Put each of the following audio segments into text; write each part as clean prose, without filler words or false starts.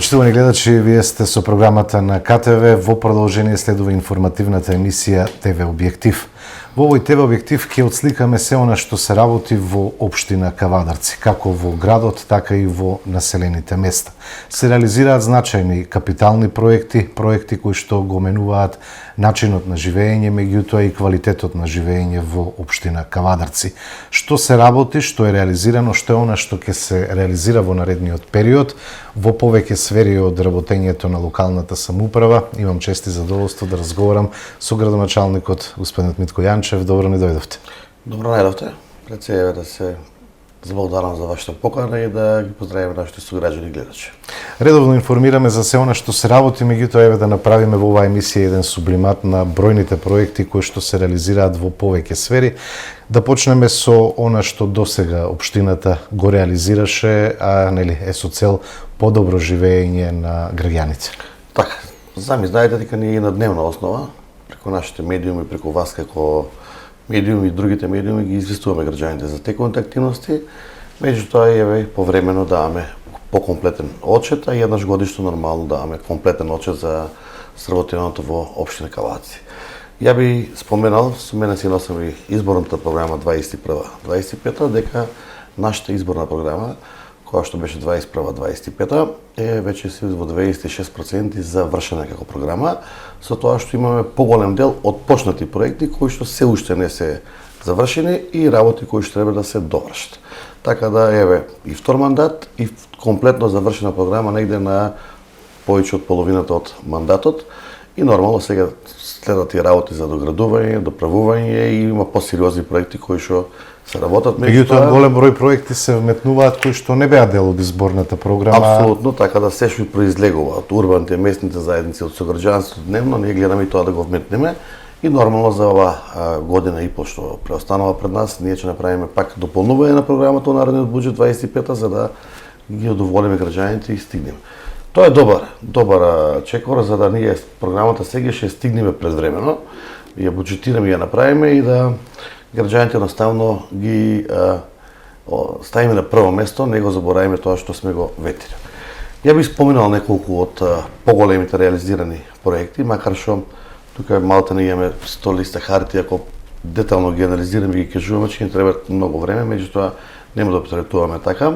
Почитувани гледачи, вие сте со програмата на КТВ. Во продолжение следува информативната емисија ТВ Објектив. Во овој ТВ Објектив ќе отсликаме се она што се работи во општина Кавадарци, како во градот, така и во населените места. Се реализираат значајни капитални проекти кои што го менуваат начинот на живење, меѓутоа и квалитетот на живење во општина Кавадарци. Што се работи, што е реализирано, што е она што ќе се реализира во наредниот период, во повеќе сфери од работењето на локалната самоуправа. Имам чест и задоволство да разговарам со градоначалникот господинот Митко Јанчев. Добро ни дојдовте. Добро најдовте. Пред се да се заблагодарам за вашата покана и да ги поздравиме нашите сограѓани и гледачи. Редовно информираме за се она што се работи, меѓутоа еве да направиме во оваа емисија еден сублимат на бројните проекти кои што се реализираат во повеќе сфери. Да почнеме со она што досега општината го реализираше, а нели е со цел подобро живење на граѓаните. Така, сами знаете дека ние и на дневна основа преку нашите медиуми, преку вас како медиуми и другите медиуми ги известуваме граѓаните за тековите активности, меѓутоа еве повремено даваме покомплетен отчет, а еднаш годишно нормално даваме комплетен отчет за сработеното во општина Кавадарци. Ја би споменал, со мене си носам и изборната програма 21-25, дека нашата изборна програма, која што беше 21-25, е веќе си во 26% завршена како програма, со тоа што имаме поголем дел од почнати проекти кои што се уште не се завршени и работи кои што треба да се довршат. Така да еве и втор мандат и комплетно завршена програма негде на повеќе од половината од мандатот и нормално сега следат и работи за доградување, доправување и има посериозни проекти кои што се работат. Меѓутоа голем број проекти се вметнуваат кои што не беа дел од изборната програма. Апсолутно, така да се што произлегува од урбаните местните заедници, од сограѓанството дневно, ние гледаме и тоа да го вметнеме. И нормално за ова година и пол што преостанува пред нас, ние ќе направиме пак дополнување на програмата на наредниот буџет 25 за да ги удоволиме граѓаните и стигнеме. Тоа е добар чекор за да ние програмата сега ќе стигнеме предвремено, ја буџетираме и ја направиме и да граѓаните едноставно ги ставиме на прво место, не го забораваме тоа што сме го ветили. Ја би споменал неколку од поголемите реализирани проекти, макар што тука малку не имаме 100 листа хартија, ако детално ги анализираме и ги кажуваме, че ни треба многу време, меѓутоа нема да претретуваме така.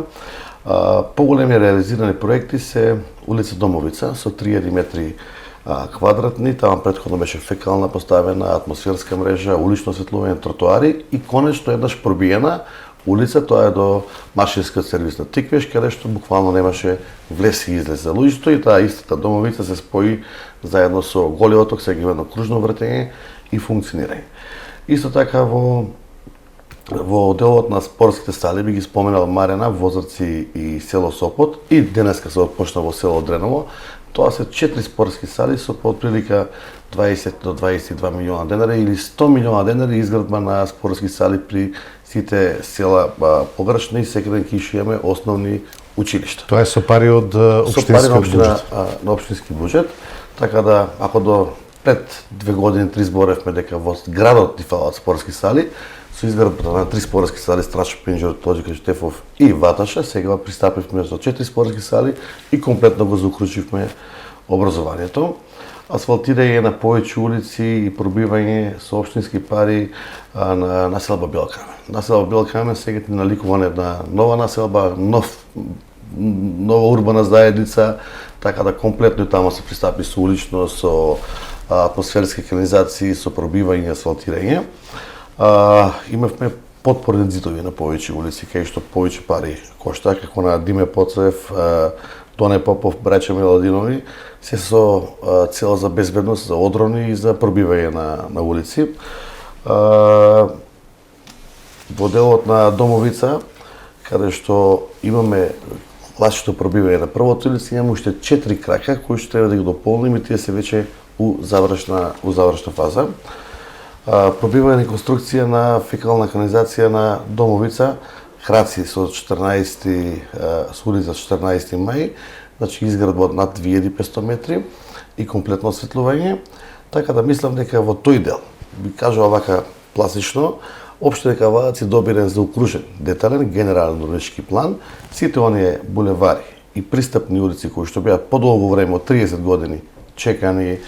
Поголеми реализирани проекти се улица Домовица со 3000 метри квадратни, таму претходно беше фекална поставена, атмосферска мрежа, улично осветлување, тротоари и конечно еднаш пробиена улица, тоа е до машинскиот сервис на Тиквеш, каде што буквално немаше влез и излез за луѓето и таа истата Домовица се спои заедно со Голиот оток, сега има едно кружно вртење и функционирање. Исто така во делот на спортските сали би ги споменал Марена, Возарци и село Сопот и денеска се отпочна во село Дреново. Тоа се 4 спортски сали со по отприлика 20 до 22 милиона денари или 100 милиона денари изградба на спортски сали при сите села погранични и секаде ќе имаме основни училишта. Тоа е со пари од општинскиот буџет. На општински буџет, така да ако до пред 2 години 3 зборевме дека во градот ни фалат спортски сали, со изградбата на 3 спортски сали Страшо Пинџер, Тоџика Штефов и Ваташа, сега пристапивме со 4 спортски сали и комплетно го заукручивме образованието. Асфалтирање на повеќе улици и пробивање со општински пари на населба Бел Камен. Населба Бел Камен сега е наликуване на нова населба, нова урбана заедница, така да комплетно и таму се пристапи со улично, со атмосферски канализации, со пробивање и асфалтирање. Имавме подпорни зидови на повеќе улици, кај што повеќе пари кошта, како на Диме Поцев, Тоне Попов, Браќа Миладинови, се со цел за безбедност, за одрони и за пробивање на улици. Во делот на Домовица, каде што имаме класичното пробивање на првото улица, имаме уште 4 крака кои што треба да ги дополниме, тие се веќе у завршна фаза. Пробивање и конструкција на фекална канализација на Домовица, Храци со 14 со улица 14 мај, значи изградба од над 2500 метри и комплетно осветлување, така да мислам дека во тој дел, би кажал вака пласично, општина Кавадарци добирен за окружен, детален, генерален урбанистички план, сите оние булевари и пристапни улици кои што беа подолго време, од 30 години, чекани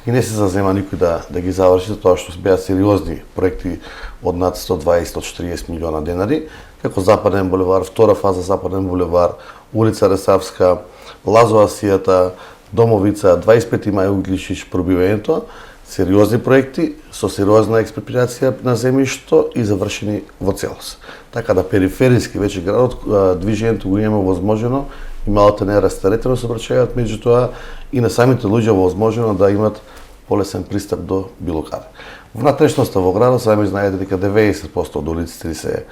и не се зазема никој да ги заврши, затоа што беа сериозни проекти од над 120-140 милиона денари, како Западен булевар, втора фаза Западен булевар, улица Ресавска, Лазова Сијата, Домовица, 25 мај Углишич, пробивањето, сериозни проекти со сериозна експроприација на земјишто и завршени во целост. Така да перифериски веќе градот движењето го имаме возможено и малото не е растаретено сообраќајот, меѓутоа и на самите луѓе возможено да имат полесен пристап до било каде. Внатрешноста во градот, сами знаете дека 90% од улиците се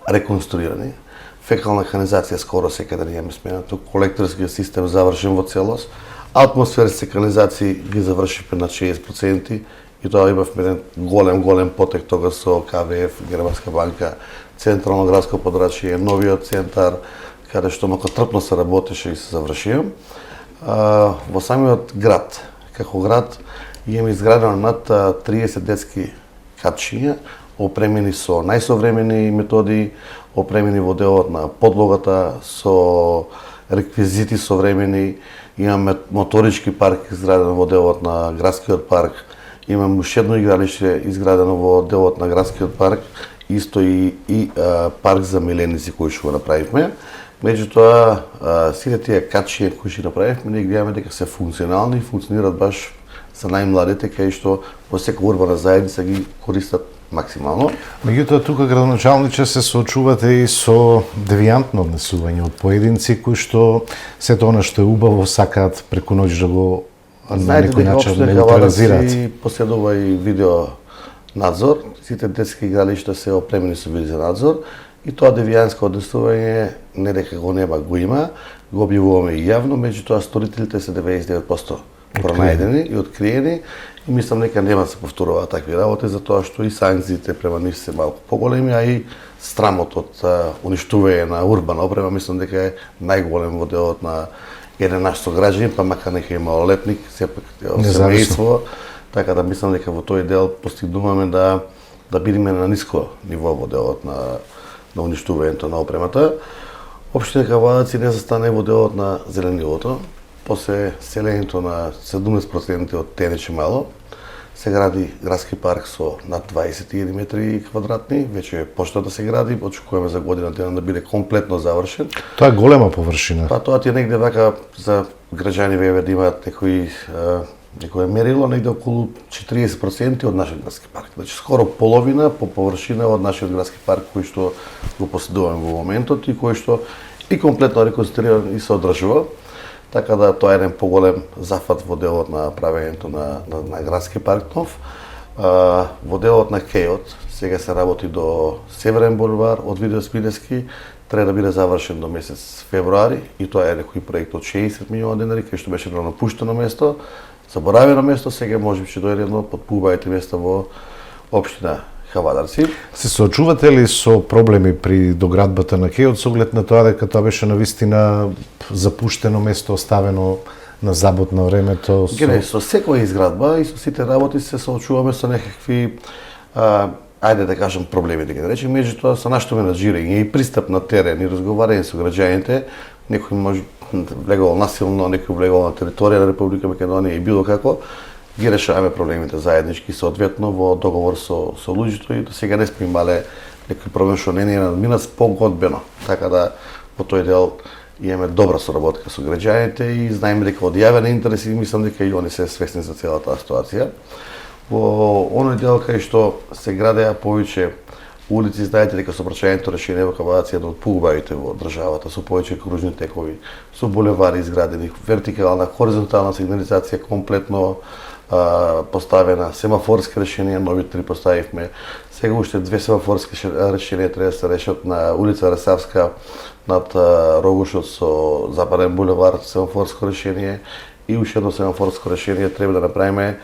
реконструирани. Фекална канализација скоро секаде имаме сменато, колекторскиот систем завршен во целост, атмосферски канализации ги завршивме на 60% и тоа имавме еден голем потек тога со КВФ, Германска банка, Централно градско подрачје, новиот центар, каде што малку трпно се работеше и се завршија. Во самиот град, како град, имаме изградено над 30 детски катчиња, опремени со најсовремени методи, опремени во делот на подлогата со реквизити современи, имаме моторички парк изграден во делот на градскиот парк, имаме уште едно игралиште изградено во делот на градскиот парк, исто и парк за миленици кој што го направивме. Меѓутоа, сите тие катчиња кои што направивме, ние гледаме дека се функционални и функционираат баш за најмладите, кај што во секоја урбана заедница ги користат максимално. Меѓутоа, тука градоначалниче се соочувате и со девијантно однесување од поединци кои што сето она што е убаво сакаат преку ноќ да го на некој начин неутрализираат. Знаете дека поседува и видео надзор, сите детски игралишта се опремени со видео надзор и тоа девијанско однесување не дека го нема, го има, го објавуваме и јавно, меѓутоа сторителите се 99% пронајдени и откриени и мислам дека нема да се повторуваат такви работи, затоа што и санкциите према нив се малку поголеми, а и страмот од уништување на урбана опрема мислам дека е најголем во делот на еден наш сограѓанин, па макар нека е малолетник, сепак семејство, така да мислам дека во тој дел постигнуваме да бидеме на ниско ниво во делот на уништувањето на опремата. Општина Кавадаци не застане во делот на зеленилото, после селењето на 17% од Тенече мало, се гради градски парк со над 21 метри квадратни, веќе почна да се гради, очекуваме за година дена да биде комплетно завршен. Тоа е голема површина. Па тоа ти е негде вака за граѓани да имаат некој мерило, негде околу 40% од нашиот градски парк. Значи скоро половина по површина од нашиот градски парк кој што го поседуваме во моментот и кој што и комплетно реконструиран и се одржува. Така да тоа е еден поголем зафат во делот на правењето на градски парк нов. Во делот на Кејот сега се работи до Северен булевар од Видео Спилевски, треба да биде завршен до месец февруари и тоа е некој проект од 60 милиона денари кој што беше напуштено место, заборавено место, сега можеби ќе дојде едно под поубавите места во општина Кавадарци. Се соочувате ли со проблеми при доградбата на Кејот со оглед на тоа дека тоа беше навистина запуштено место, оставено на забот на времето? Со секоја изградба и со сите работи се соочуваме со некакви ајде да кажам проблеми, да ги речем, меѓутоа со нашето менаџирање и пристап на терен и разговарање со граѓаните, некој може влегол насилно, некој влегол на територија на Република Македонија и било како, ги решаваме проблемите заеднички, соодветно во договор со луѓето и до сега не сме имале некој проблем што не е надминат погодбено. Така да во тој дел имаме добра соработка со граѓаните и знаеме дека од јавен интерес и мислам дека и они се свесни за целата ситуација. Во оној дел кај што се градеа повеќе улици, знаете дека сообраќајното решение во Кавадаци е од поубавите во државата, со повеќе кружни текови, со булевари изградени, вертикална, хоризонтална сигнализација комплетно поставена, семафорски решенија, нови 3 поставивме. Сега уште 2 семафорски решенија треба да се решат на улица Ресавска над Рогушот со Западен булевар, семафорско решение и уште едно семафорско решение треба да направиме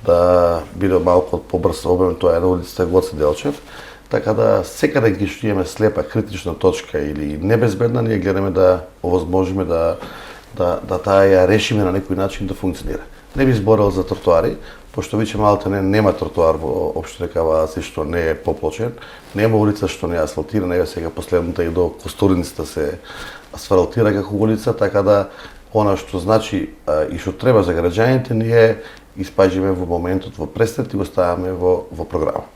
да биде малку побрз обем, тоа е на улица Гоце Делчев. Така да секаде ги што имаме слепа критична точка или небезбедна, ние гледаме да овозможиме да таа ја решиме на некој начин да функционира. Не би зборел за тротоари, пошто веќе Малтене нема тротоар во општина Кавадаци што не е поплочен, нема улица што не е асфалтирана, ева сега последната и до Костурницата се асфалтира како улица, така да она што значи и што треба за граѓаните ние испаѓаме во моментот во престрет и го ставаме во програма.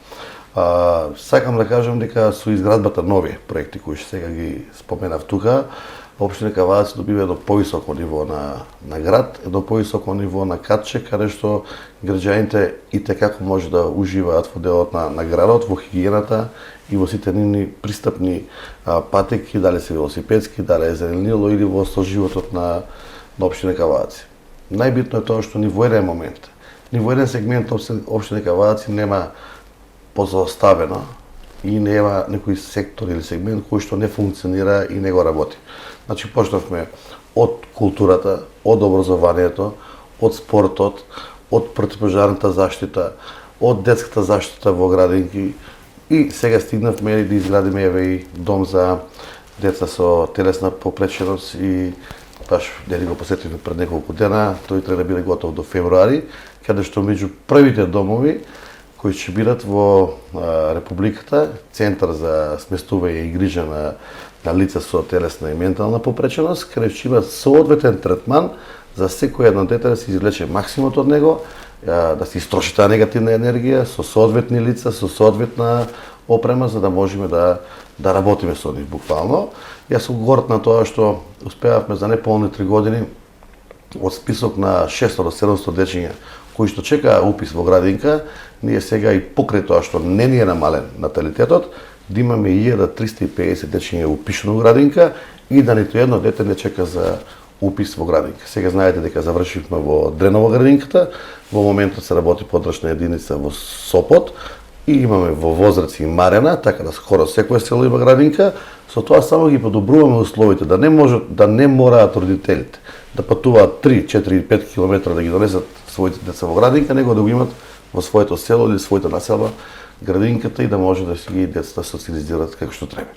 Сакам да кажам дека со изградбата нови проекти кои што сега ги споменав тука, општина Кавадаци добива едно повисоко ниво на град, едно повисоко ниво на катче, каде што граѓаните и текако може да уживаат во делот на градот, во хигиената и во сите нивни пристапни патеки, дали се велосипедски, дали е зеленило или во животот на општина Кавадаци. Најбитно е тоа што ни во еден момент, ни во еден сегмент општина Кавадаци нема позаоставено и нема некој сектор или сегмент кој што не функционира и не го работи. Значи, почнавме од културата, од образованието, од спортот, од противпожарната заштита, од детската заштита во градинки и сега стигнавме да изградиме и дом за деца со телесна попреченост и баш дели го посетивме пред неколку дена, тој треба да биде готов до февруари, каде што меѓу првите домови кои ќе бидат во Републиката, центар за сместување и грижа на лица со телесна и ментална попреченост, каде ќе имат соодветен третман за секој едно дете да се извлече максимумот од него, да се истроши таа негативна енергија со соодветни лица, со соодветна опрема за да можеме да работиме со нив буквално. Јас сум горд на тоа што успеавме за неполни 3 години од список на 600 до 700 дечиња кои што чекаа упис во градинка, ние сега и покрај тоа што не ни е намален наталитетот, да имаме 1350 дечиња упишено во градинка и да ниту едно дете не чека за упис во градинка. Сега знаете дека завршивме во Дреново градинката, во моментот се работи подрачна единица во Сопот и имаме во Возрац и Марена, така да скоро секој село има градинка. Со тоа само ги подобруваме условите, да не мораат родителите да патуваат 3, 4, 5 километра да ги донесат своите деца во градинка, него да го имат во своето село или својата населба градинката и да може да си ги децата социализираат како што треба.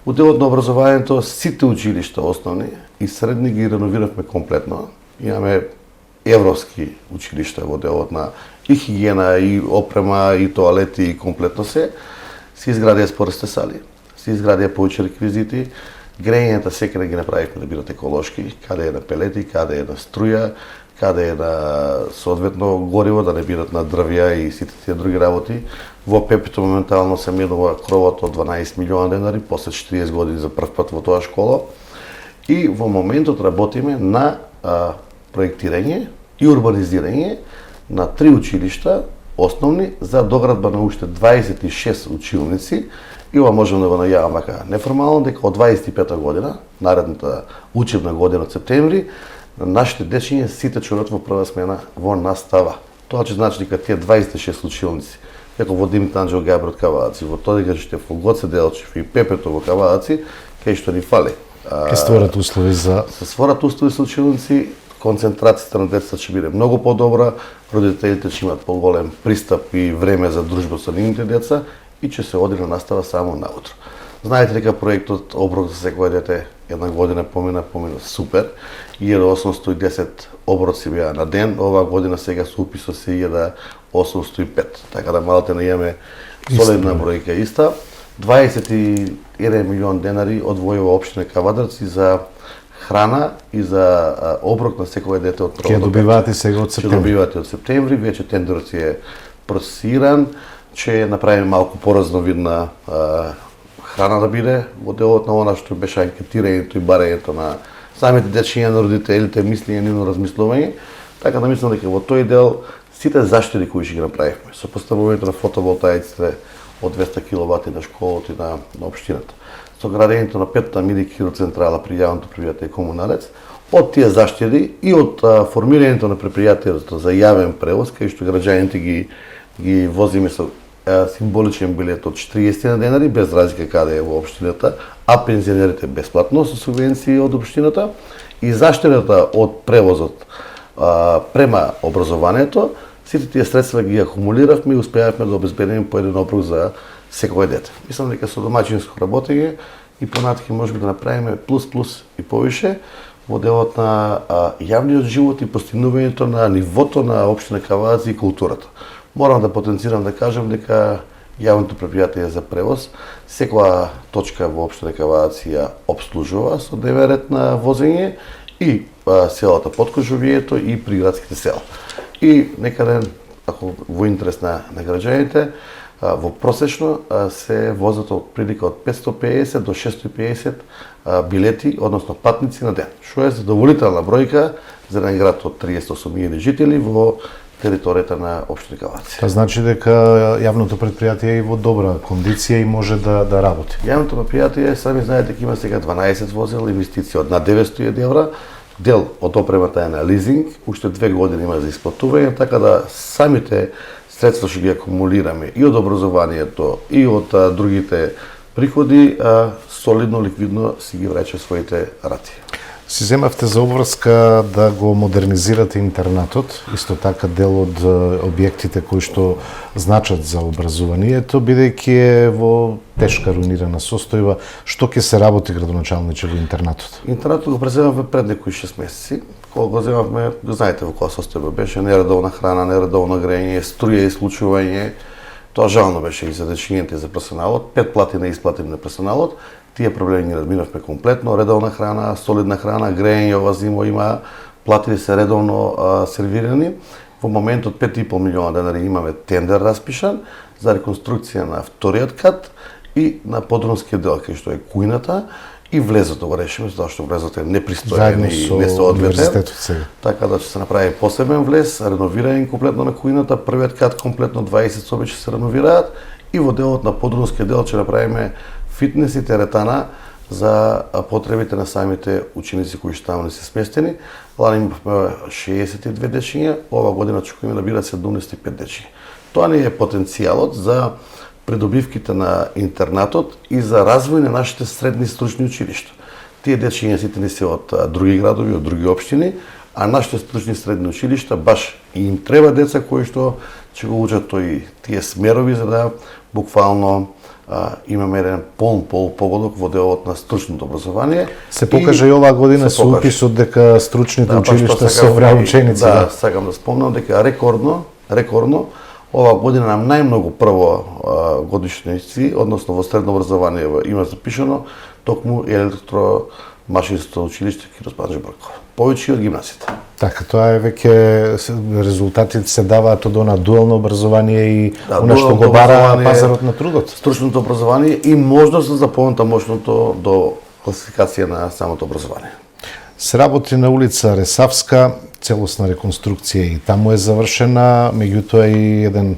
Во делот на образованието, сите училишта основни и средни ги реновиравме комплетно. Имаме европски училишта во делот на и хигиена, и опрема, и тоалети, и комплетно се изградија спортните сали, се изградија повеќе реквизити, грејењата секаде ги направивме да бидат еколошки, каде е на пелети, каде е на струја, каде е на соодветно гориво, да не бидат на дрвја и сите тие други работи. Во Пепито моментално се менува кровот од 12 милиона денари, после 40 години за прв пат во тоа школа. И во моментот работиме на проектирање и урбанизирање на 3 училишта основни за доградба на уште 26 училници. И ова можам да го најавам вака неформално дека од 25 година, наредната учебна година од септември, нашите дечиња сите чорат во прва смена во настава. Тоа ќе значи дека тие 26 училници, како во Димит Анџел Габри од Кавадаци, во Тодига Штеф, во Гоце Делчев и Пепето во Кавадаци, кај што ни фали. Ке створат услови за... Се створат услови со училници, концентрацијата на децата ќе биде многу подобра, родителите ќе имат поголем пристап и време за дружба со нивните деца и ќе се оди на настава само наутро. Знаете дека проектот оброк за секој дете една година помина супер. 1810 оброци беа на ден, оваа година сега со уписот се 1805. Така да Малтене имаме солидна бројка иста. 21 милион денари одвојува општина Кавадарци за храна и за оброк на секој дете од прво. Ке добивате сега од септември. Ќе добивате од септември, веќе тендерот е процесиран, ќе направиме малку поразновидна храна да биде во делот на она што беше анкетирањето и барањето на самите дечиња на родителите, мислење, нивно размислување. Така да мислам дека во тој дел сите заштити кои ќе ги направивме со поставувањето на фотоволтаиците од 200 киловати на школот и на општината, со градењето на 5-та мини хидроцентрала при јавното предпријатие Комуналец, од тие заштити и од формирањето на предпријатието за јавен превоз, кај што граѓаните ги возиме со символичен билет од 40 денари, без разлика каде е во општината, а пензионерите бесплатно со субвенции од општината, и заштитата од превозот према образованието, сите тие средства ги акумулиравме и успеавме да обезбедиме по еден оброк за секој дете. Мислам дека со домаќинско работење и понатака можеме да направиме плюс и повише. во делот на јавниот живот и постигнувањето на нивото на општина Кавадарци и културата. Морам да потенцирам да кажам дека јавното предпријатие за превоз секоја точка во општина Кавадарци ја обслужува со дневен ред на возење и селата Подкожувието и приградските села. И некаде, ако во интерес на граѓаните, во просечно се возат од прилика од 550 до 650 билети, односно патници на ден, што е задоволителна бројка за еден град од 38.000 жители во територијата на општина Кавадарци. Тоа значи дека јавното предпријатие е во добра кондиција и може да работи. Јавното предпријатие, сами знаете дека има сега 12 возила, инвестиција од над 900 евра, дел од опремата е на лизинг, уште 2 години има за исплатување, така да самите средства што ги акумулираме и од образованието и од другите приходи, солидно, ликвидно си ги враќа своите рати. Си земавте за обврска да го модернизирате интернатот, исто така дел од објектите кои што значат за образованието, бидејќи е во тешка руинирана состојба. Што ќе се работи, градоначалниче, во интернатот? Интернатот го преземавме пред некои 6 месеци. Кога го земавме, го знаете во која состојба беше, нередовна храна, нередовно грење, струја, исклучување. Тоа жално беше и за дечињата и за персоналот. 5 плати на исплатим на персоналот. Тие проблеми ги разминавме комплетно, редовна храна, солидна храна, грење ова зима има, платили се редовно сервирани. Во моментот 5,5 милиона денари имаме тендер распишан за реконструкција на вториот кат и на подронскиот дел, кај што е кујната, и влезот го решиме, затоа што влезот е непристоен и несоодветен. Така да ќе се направи посебен влез, реновирање комплетно на кујната, првиот кат комплетно 20 соби ќе се реновираат и во делот на подронскиот дел ќе направиме фитнес и теретана за потребите на самите ученици кои што таму не се сместени. Лани имавме 62 дечиња, ова година очекуваме да бидат 75 дечиња. Тоа не е потенцијалот за придобивките на интернатот и за развој на нашите средни стручни училишта. Тие дечиња сите не се од други градови, од други општини, а нашите стручни средни училишта баш и им треба деца кои што ќе го учат тој тие смерови за да буквално имаме еден погодок во делот на стручното образование. Се покажа и оваа година со уписот дека стручните училишта се вра ученици. Да, сакам да спомнам дека рекордно оваа година нам најмногу прво годишници, односно во средно образование има запишано токму електромашинско училиште Кирос Панчо Брков. Повеќе од гимназијата. Така, тоа е веќе резултатите се даваат од она дуално образование и она што го бара пазарот на трудот. Стручното образование и можност за понатамошното до класификација на самото образование. Се работи на улица Ресавска, целосна реконструкција и таму е завршена, меѓутоа и еден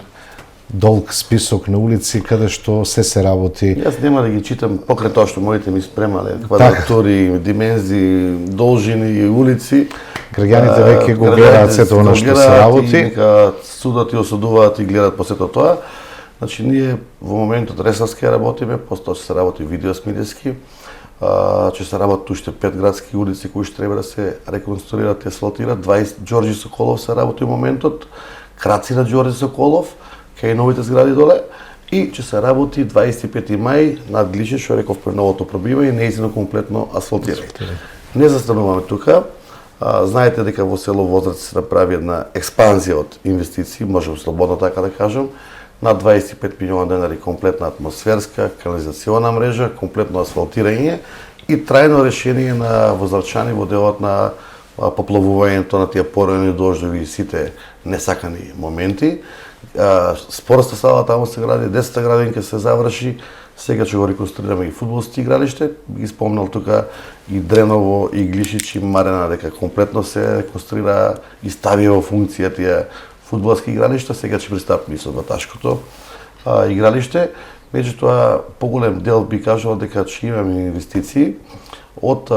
долг список на улици каде што се работи. Јас нема да ги читам покрај тоа што моите ми спремале, квадратури, димензии, должини, улици. Граѓаните веќе го гледаат сето она што се работи. Нека судат и осудуваат и гледаат по сето тоа. Значи ние во моментот Ресавска работиме, постоја ќе се работи видеосмидески. Ќе се работат уште 5 градски улици кои што треба да се реконструират и асфалтират. 20 Ѓорѓи Соколов се работи во моментот, краци на Ѓорѓи Соколов, кај новите згради доле, и ќе се работи 25 мај над Глише, што реков пред новото пробивање, неизино комплетно асфалтирање. Не застануваме тука. Знаете дека во село Возрац се направи една експанзија од инвестиции, можам слободно така да кажам, над 25 милиона денари комплетна атмосферска, канализациона мрежа, комплетно асфалтирање и трајно решение на возрачани во делот на поплавувањето на тие порани дождови и сите несакани моменти. Спортска сала таму се гради, детската градинка се заврши, сега ќе го реконструираме и фудбалски игралиште. Ги спомнал тука и Дреново, и Глишич, и Марена, дека комплетно се реконструира и стави во функција тие фудбалски игралишта. Сега ќе пристапи и со баташкото игралиште. Меѓутоа, поголем дел би кажал дека ќе имаме инвестиции од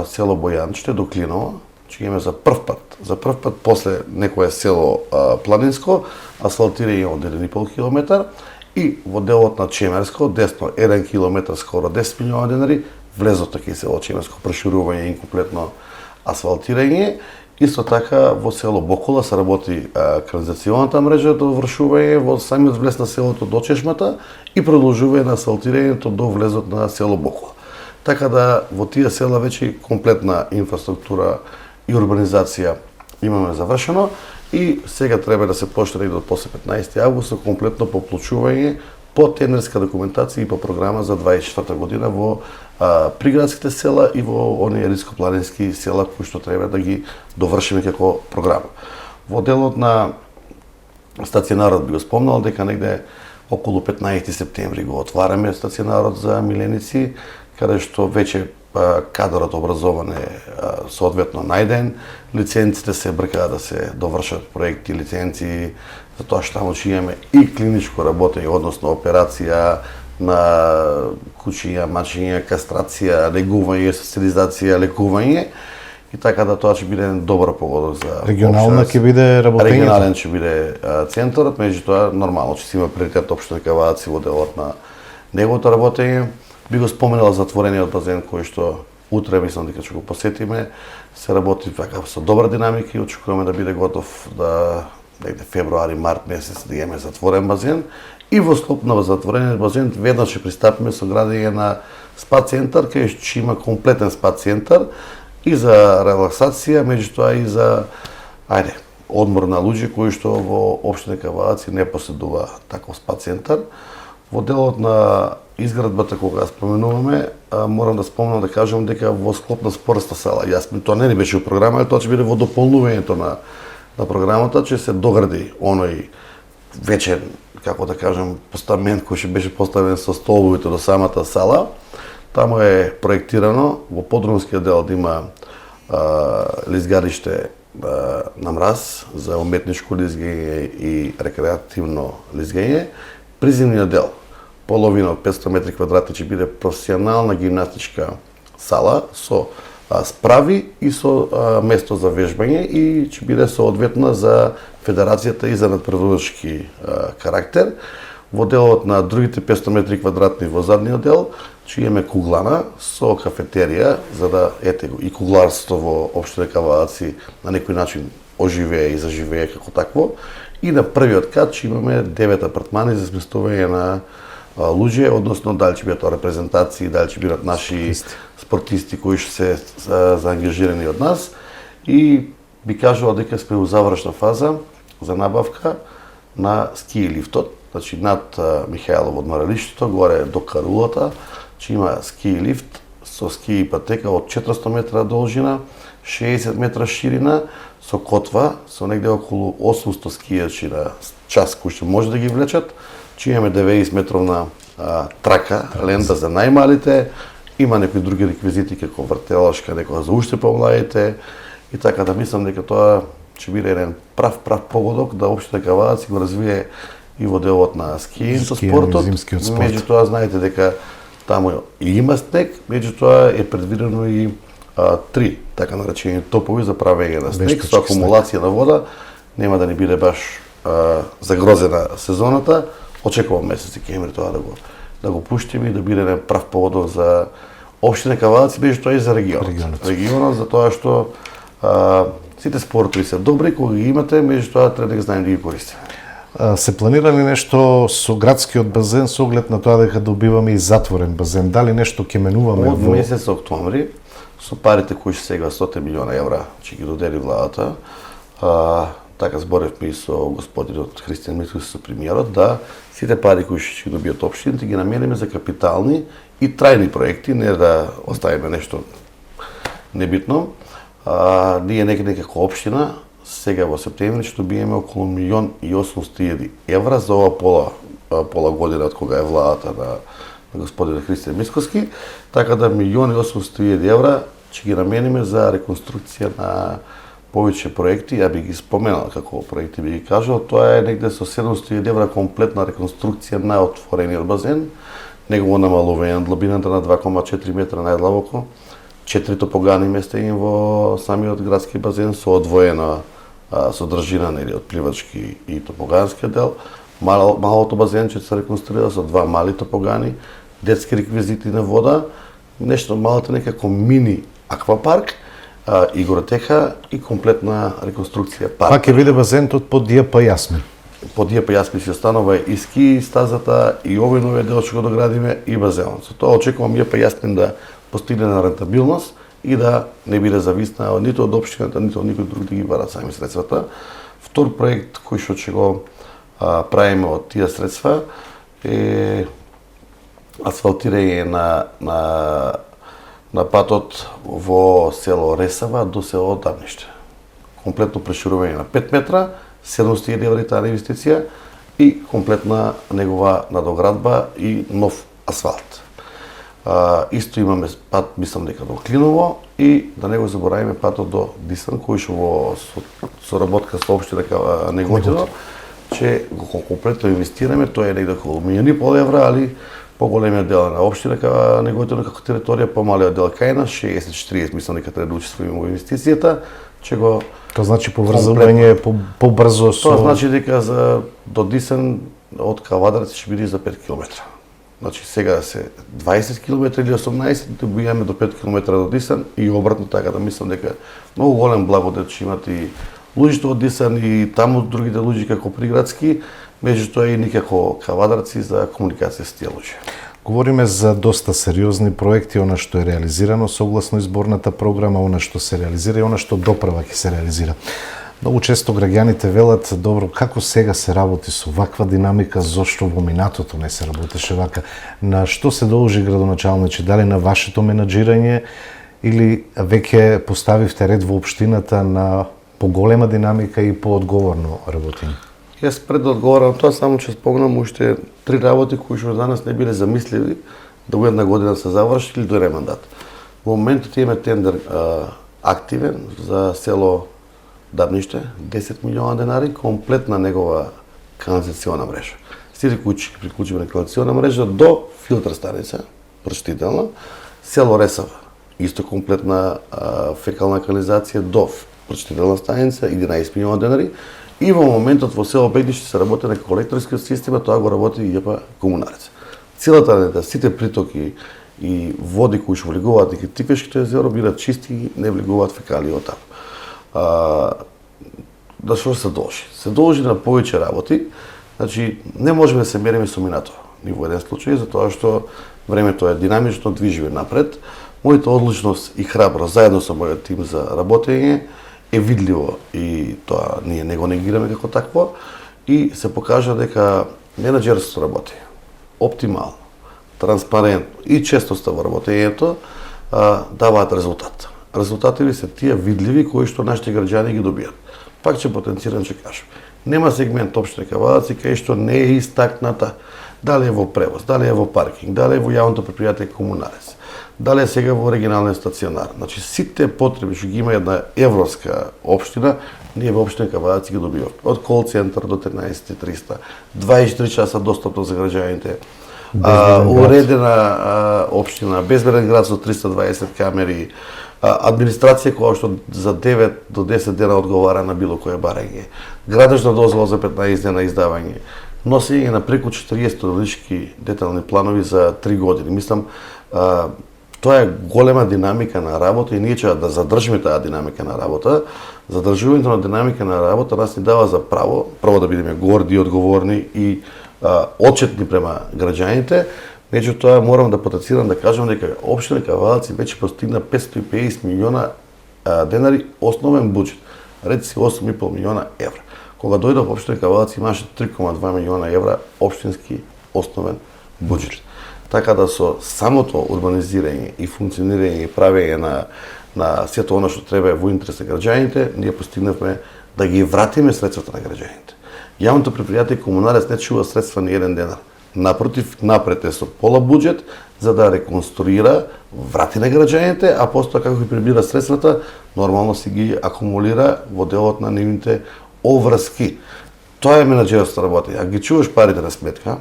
село Бојанче до Клиново. Ќе имаме за прв пат после некое село планинско, асфалтирање од 1,5 километар и во делот на Чемерско, десно 1 километар, скоро 10 милиона денари, влезот таки село Чемерско, проширување и комплетно асфалтирање. Исто така во село Бокола се работи канализационата мрежа до вршување во самиот влез на селото до чешмата и продолжување на асфалтирањето до влезот на село Бокола. така да во тие села веќе комплетна инфраструктура и урбанизација имаме завршено и сега треба да се почне до после 15 август комплетно поплучување по тендерска документација и по програма за 24 година во приградските села и во оние рископланински села кои што треба да ги довршиме како програма. Во делот на стационарот би го спомнал дека негде околу 15 септември го отвараме стационарот за миленици, каде што веќе кадрот образован е соодветно најден, лиценците се бркаат да се довршат проекти, лиценци, затоа што таму имаме и клиничко работење, односно операција на кучиња, мачиња, кастрација, легување, социализација, лекување. И така да тоа ќе биде еден добар погодок за регионална ќе биде работењето. Регионален ќе биде центарот, меѓутоа нормално ќе си има приоритет општина Кавадаци во делот на неговото работење. Би го споменал затворениот базен кој што утре мислам дека ќе го посетиме. Се работи така со добра динамика и очекуваме да биде готов да негде февруари, март месец да имаме затворен базен. И во склоп на затворениот базен веднаш ќе пристапиме со градење на спа центар, кај што ќе има комплетен спа центар и за релаксација, меѓутоа и за одмор на луѓе кои што во општина Кавадаци не поседува таков спа центар. Во делот на изградбата кога споменуваме, морам да спомнам да кажам дека во склоп на спортната сала, тоа не ни беше у програма, тоа ќе биде во дополнувањето на програмата, ќе се догради оној вечен, како да кажам, постамент кој ќе беше поставен со столовите до самата сала. Таму е проектирано во подрумскиот дел да има лизгариште на мраз за уметничко лизгање и рекреативно лизгање. Приземниот дел, половина од 500 метри квадратни, ќе биде професионална гимнастичка сала со справи и со место за вежбање и ќе биде соодветна за федерацијата и за надпреварувачки карактер. Во делот на другите 500 метри квадратни во задниот дел ќе имаме куглана со кафетерија, за да и кугларство во општина Кавадаци на некој начин оживее и заживее како такво. И на првиот кат ќе имаме 9 апартмани за сместување на луѓе, односно дали ќе бидат репрезентации, дали ќе бидат наши спортисти кои што се заангажирани од нас. И би кажал дека сме во завршна фаза за набавка на ски лифтот, значи над Михајлово одморалиштето, горе до Карулата, ќе има ски лифт со ски патека од 400 метра должина, 60 метра ширина, со котва, со негде околу 800 скијачи на час кои што може да ги влечат. Ќе имаме 90 метровна трака, лента за најмалите, има некои други реквизити како вртелашка, некоја за уште помладите, и така да мислам дека тоа ќе биде еден прав погодок да општина Кавадаци го развие и во делот на скијањето спортот. Меѓутоа знаете дека таму и има снег, меѓутоа е предвидено и 3 така наречени топови за правење на снег со акумулација на вода. Нема да ни биде баш загрозена сезоната. Очекувам месец декември тоа да го пуштиме и да биде еден прав погодок за општина Кавадаци, меѓутоа и за регионот. Регионот за тоа што сите спортови се добри, кога ги имате, меѓутоа треба да ги знаеме да ги користиме. Се планира ли нешто со градскиот базен со оглед на тоа дека добиваме и затворен базен? Дали нешто ќе менуваме од месец октомври со парите кои што сега 100 милиона евра ќе ги додели владата, така зборевме и со господинот Христијан Мицкоски, со премиерот, да сите пари кои ќе добијат општините ги намениме за капитални и трајни проекти, не да оставиме нешто небитно. Ние некаде како општина сега во септември ќе добиеме околу 1.800.000 евра за ова пола година од кога е владата на господинот Христијан Мицкоски, така да 1.800.000 евра ќе ги намениме за реконструкција на повеќе проекти. Ја би ги споменал како проекти, би ги кажал, тоа е негде со 700.000 евра комплетна реконструкција на отворениот базен, негово намалување на длабината на 2,4 метра најдлабоко, 4 топогани местење во самиот градски базен со одвоена содржина од пливачки и топогански дел. Малото базенче се реконструира со 2 мали топогани, детски реквизити на вода, нешто малото некако мини аквапарк, игротека и комплетна реконструкција парк. Пак ќе биде базентот под Дијапа Јасмин. Под Дијапа Јасмин се останува и ски стазата, и овој новиот дел што го доградиме, и базенот. Со тоа очекувам Дијапа Јасмин да постигне на рентабилност и да не биде зависна ниту од општината, ниту од никој друг да ги бара сами средствата. Втор проект кој што ќе го правиме од тие средства е асфалтирање на патот во село Ресава до село Давниште. Комплетно проширување на 5 метра, 700.000 евра таа инвестиција и комплетна негова надоградба и нов асфалт. Исто имаме пат, мислам дека до Клиново и да не го забораваме патот до Дисан, кој што во соработка со општина Неготино, че го комплетно инвестираме, тоа е негде околу 1,5 евра, али поголемиот дел на општина Неготино како територија, помалиот дел кај нас, 60-40, мислам дека треба да учествуваме во инвестицијата, че го Тоа значи поврзување побрзо со... Тоа значи дека до Дисен од Кавадарци ќе биде за 5 км. Значи сега се 20 км или 18, да го имаме до 5 км до Дисен и обратно, така да мислам дека многу голем благодет ќе имат и луѓето од Дисен и таму другите луѓе како приградски, меѓутоа и ни како Кавадарци за комуникација со тие луѓе. Говориме за доста сериозни проекти, она што е реализирано согласно изборната програма, она што се реализира и она што доправа ќе се реализира. Многу често граѓаните велат, добро, како сега се работи со ваква динамика, зошто во минатото не се работеше вака? На што се должи, градоначалниче? Дали на вашето менаџирање или веќе поставивте ред во општината на поголема динамика и поодговорно работење? Јас пред да одговорам тоа, само ќе спомнам уште 3 работи кои што данас не биле замисливи да во една година се заврши или до ремандат. Во моментот имаме тендер активен за село Давниште, 10 милиона денари, комплетна негова канализациона мрежа. Сите куќи ќе приклучиме на канализациона мрежа до филтр станица, прочистителна, село Ресава, исто комплетна фекална канализација до прочистителна станица, 11 милиона денари. И во моментот во село Бегниште се работи на колекторскиот систем, тоа го работи и ЈП Комунарец. Целата рента, сите притоки и води кои што влегуваат и Тиквешкото езеро бидат чисти и не влегуваат фекалии од таму. Да што се должи? Се должи на повеќе работи, значи не можеме да се мериме со минато ни во еден случај, затоа што времето е динамично, движиме напред. Мојата одлучност и храброст заедно со мојот тим за работење е видливо и тоа ние не го негираме како такво и се покажа дека менаџерството работи оптимално, транспарентно и честоста во работењето даваат резултат. Резултатите се тие видливи кои што нашите граѓани ги добијат. Пак ќе потенцирам, ќе кажам. Нема сегмент општина Кавадарци кај што не е истакната, дали е во превоз, дали е во паркинг, дали е во јавното предпријатие Комунарец, дали е сега во оригинален стационар. Значи сите потреби што ги има една европска општина, ние во општина Кавадарци ги добиваме. Од кол центар до 13.300, 24 часа достапно за граѓаните, уредена општина, безбеден град со 320 камери, администрација која што за 9 до 10 дена одговара на било кое барање, градежна дозвола за 15 дена издавање, носење на преку 40 различни детални планови за 3 години. Мислам, тоа е голема динамика на работа и ние ќе да задржиме таа динамика на работа. Задржувањето на динамика на работа нас ни дава за право, прво да бидеме горди, одговорни и отчетни према граѓаните. Меѓутоа морам да потенцирам да кажам дека општина Кавадарци веќе постигна 550 милиона денари основен буџет, реци 8,5 милиона евра. Кога дојдов во општина Кавадарци имаше 3,2 милиона евра општински основен буџет. Така да со самото урбанизирање и функционирање и правење на сето она што треба во интерес на граѓаните, ние постигнавме да ги вратиме средствата на граѓаните. Јавното предпријатие Комунарец не чува средства ни еден денар. Напротив, напред е со пола буџет за да реконструира, врати на граѓаните, а постоја како ги прибира средствата, нормално си ги акумулира во делот на нивните оврски. Тоа е менаџерство работа. Ако ги чуваш парите на сметка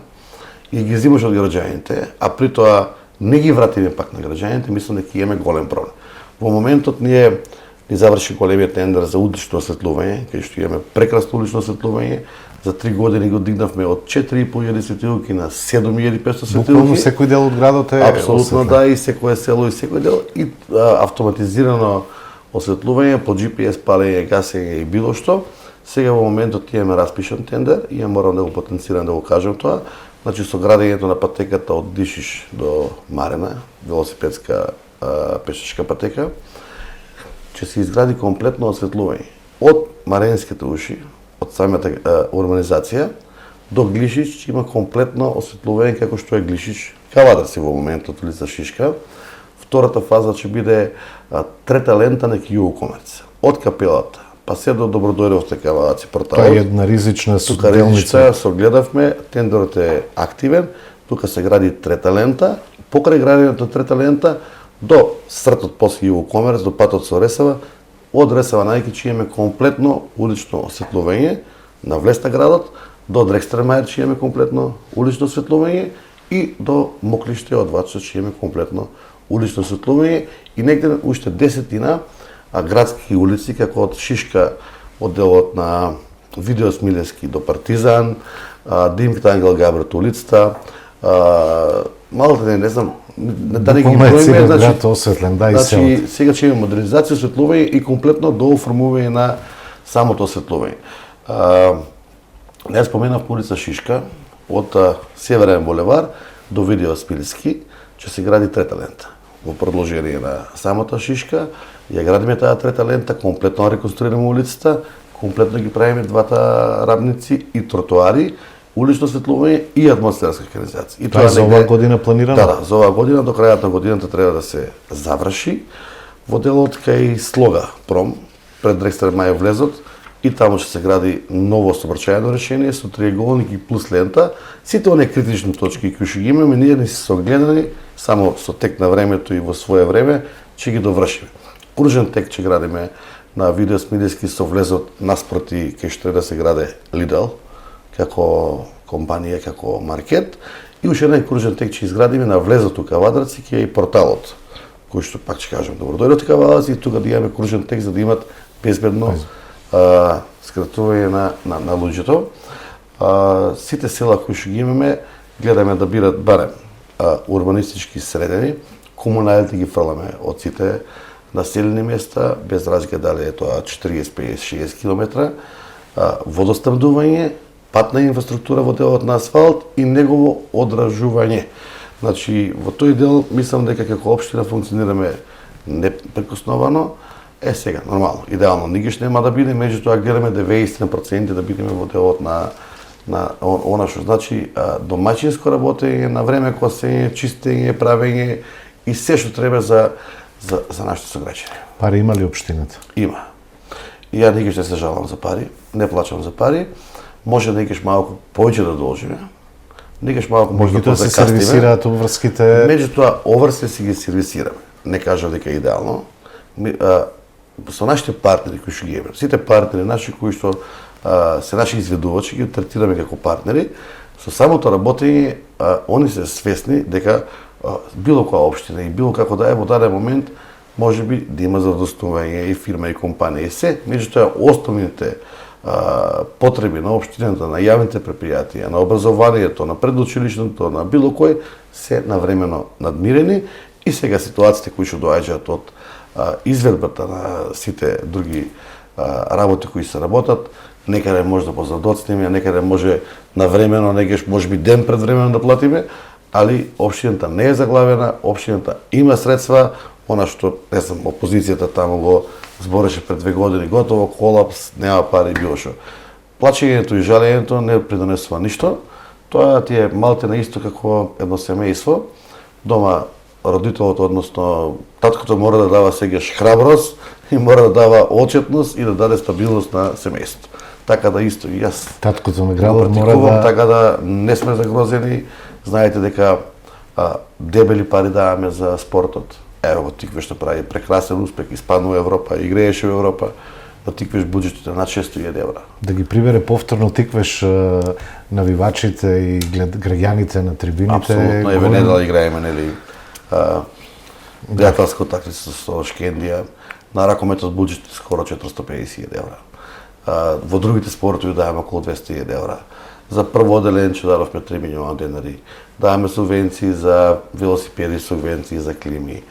и ги взимаш од граѓаните, а при тоа не ги вратиме пак на граѓаните, мислам дека имаме голем проблем. Во моментот ние заврши големиот тендер за улично осветлување, кај што имаме прекрасно улично осветлување. За 3 години го дигнавме од 4.500 светилки на 7.500 светилки. Буквално секој дел од градот е апсолутно да, и секое село и секој дел и автоматизирано осветлување по GPS палење, гасење и било што. Сега во моментот имаме распишан тендер и ја морам да го потенцирам да го кажам тоа. Значи со градењето на патеката од Дишиш до Марена, велосипедска пешачка патека, ќе се изгради комплетно осветлување. Од Маренските уши, од самата урбанизација, до Глишич ќе има комплетно осветлување како што е Глишич Кавадарци во моментот улица Шишка. Втората фаза ќе биде трета лента на Југокомерц. Од капелата па се до Добродојдовте Кавадарци порталот. Тоа е една ризична Тука делница. се огледавме, тендерот е активен, тука се гради трета лента, покрај градењето на трета лента до сртот после Југокомерц, до патот со Ресава, од Ресава најки ќе имаме комплетно улично осветлување на влез на градот, до Дрекстермајер ќе имаме комплетно улично осветлување и до Моклиште од Вачо ќе имаме комплетно улично осветлување и негде уште 10 градски улици, како од Шишка, од делот на Видео Смилевски до Партизан, Димката Ангел Габрет улицата, малте не знам, да не ги броиме, град осветлен, да, и селото. Сега ќе имаме модернизација, осветлување и комплетно до оформување на самото осветлување. Не споменав улица Шишка, од Северен булевар до Видео Смилевски, ќе се гради трета лента. Во продолжение на самата Шишка, ја градиме таа трета лента, комплетно реконструираме улицата, комплетно ги правиме двата рабници и тротоари, улично осветлување и атмосферска канализација. И тоа е за оваа година планирано? Да, за оваа година, до крајот на годината треба да се заврши. Во делот кај Слога Пром, пред Дрекстермајер влезот, и таму ќе се гради ново сообраќајно решение со триаголник и плюс лента. Сите оние критични точки кои што ги имаме, ние не се согледани, само со тек на времето и во свое време ќе ги довршиме. Кружен тек ќе градиме на Видео Смилевски со влезот наспроти кај што е да се граде Lidl, како компанија, како маркет. И уште еден кружен тек ќе изградиме на влезот у Кавадарци, ќе е и порталот, кој што пак ќе кажам, Добродојдовте Кавадарци, и тука да имаме кружен тек за да имат безбедно скратување на луѓето. Сите села кои што ги имаме, гледаме да бидат барем урбанистички средени, комуналите ги фрламе од сите населени места, без разлика дали е тоа 40, 50, 60 км, водоснабдување, патна инфраструктура во делот на асфалт и негово одражување. Значи, во тој дел, мислам дека како општина функционираме непрекосновано. Сега, нормално, идеално нигиш нема да биде, меѓутоа гледаме 90% да бидеме во делот на она што значи домаќинско работење, на време косење, чистење, правење и се што треба за нашите сограѓани. Пари има ли општината? Има. И ја никогаш не се жалам за пари, не плачам за пари. Може некогаш малку повеќе да должиме. Некогаш малку може да се сервисираат обврските. Меѓутоа обврски си ги сервисираме. Не кажам дека е идеално. Со нашите партнери кои што ги имаме, сите партнери наши кои што се наши изведувачи, ги третираме како партнери, со самото работење, они се свесни дека било која општина и било како да е во даден момент, може би да има задостојување и фирма и компанија и се, меѓутоа основните потреби на општината, на јавните предпријатија, на образованието, на предучилишното, на било кој, се навремено надмирени и сега ситуациите кои што доаѓаат од изведбата на сите други работи кои се работат, некаде може да позадоцнеме, некаде може навремено, некогаш може би ден предвремено да платиме, али општината не е заглавена, општината има средства, она што, не знам, опозицијата таму го збореше пред 2 години, готово колапс, нема пари, било што. Плачењето и жалењето не придонесува ништо, тоа ти е малте на исто како едно семејство, дома родителот, односно таткото мора да дава сегаш храброст и мора да дава отчетност и да даде стабилност на семејството. Така да исто и јас. Таткото на градот мора да... Така да не сме загрозени. Знаете дека дебели пари даваме за спортот. Ево во Тиквеш што прави прекрасен успех, испаднува Европа, играеше во Европа. Во Тиквеш буџетите над 600.000 евра. Да ги прибере повторно Тиквеш навивачите и граѓаните на трибините. Апсолутно, еве недела играеме, нели, пријателска утакмица со Шкендија. На ракометот буџетот скоро 450.000 евра. Во другите спортови даваме околу 200.000 евра. За прво одделенче дадовме 3 милиона денари. Даваме субвенции за велосипеди, субвенции за клими.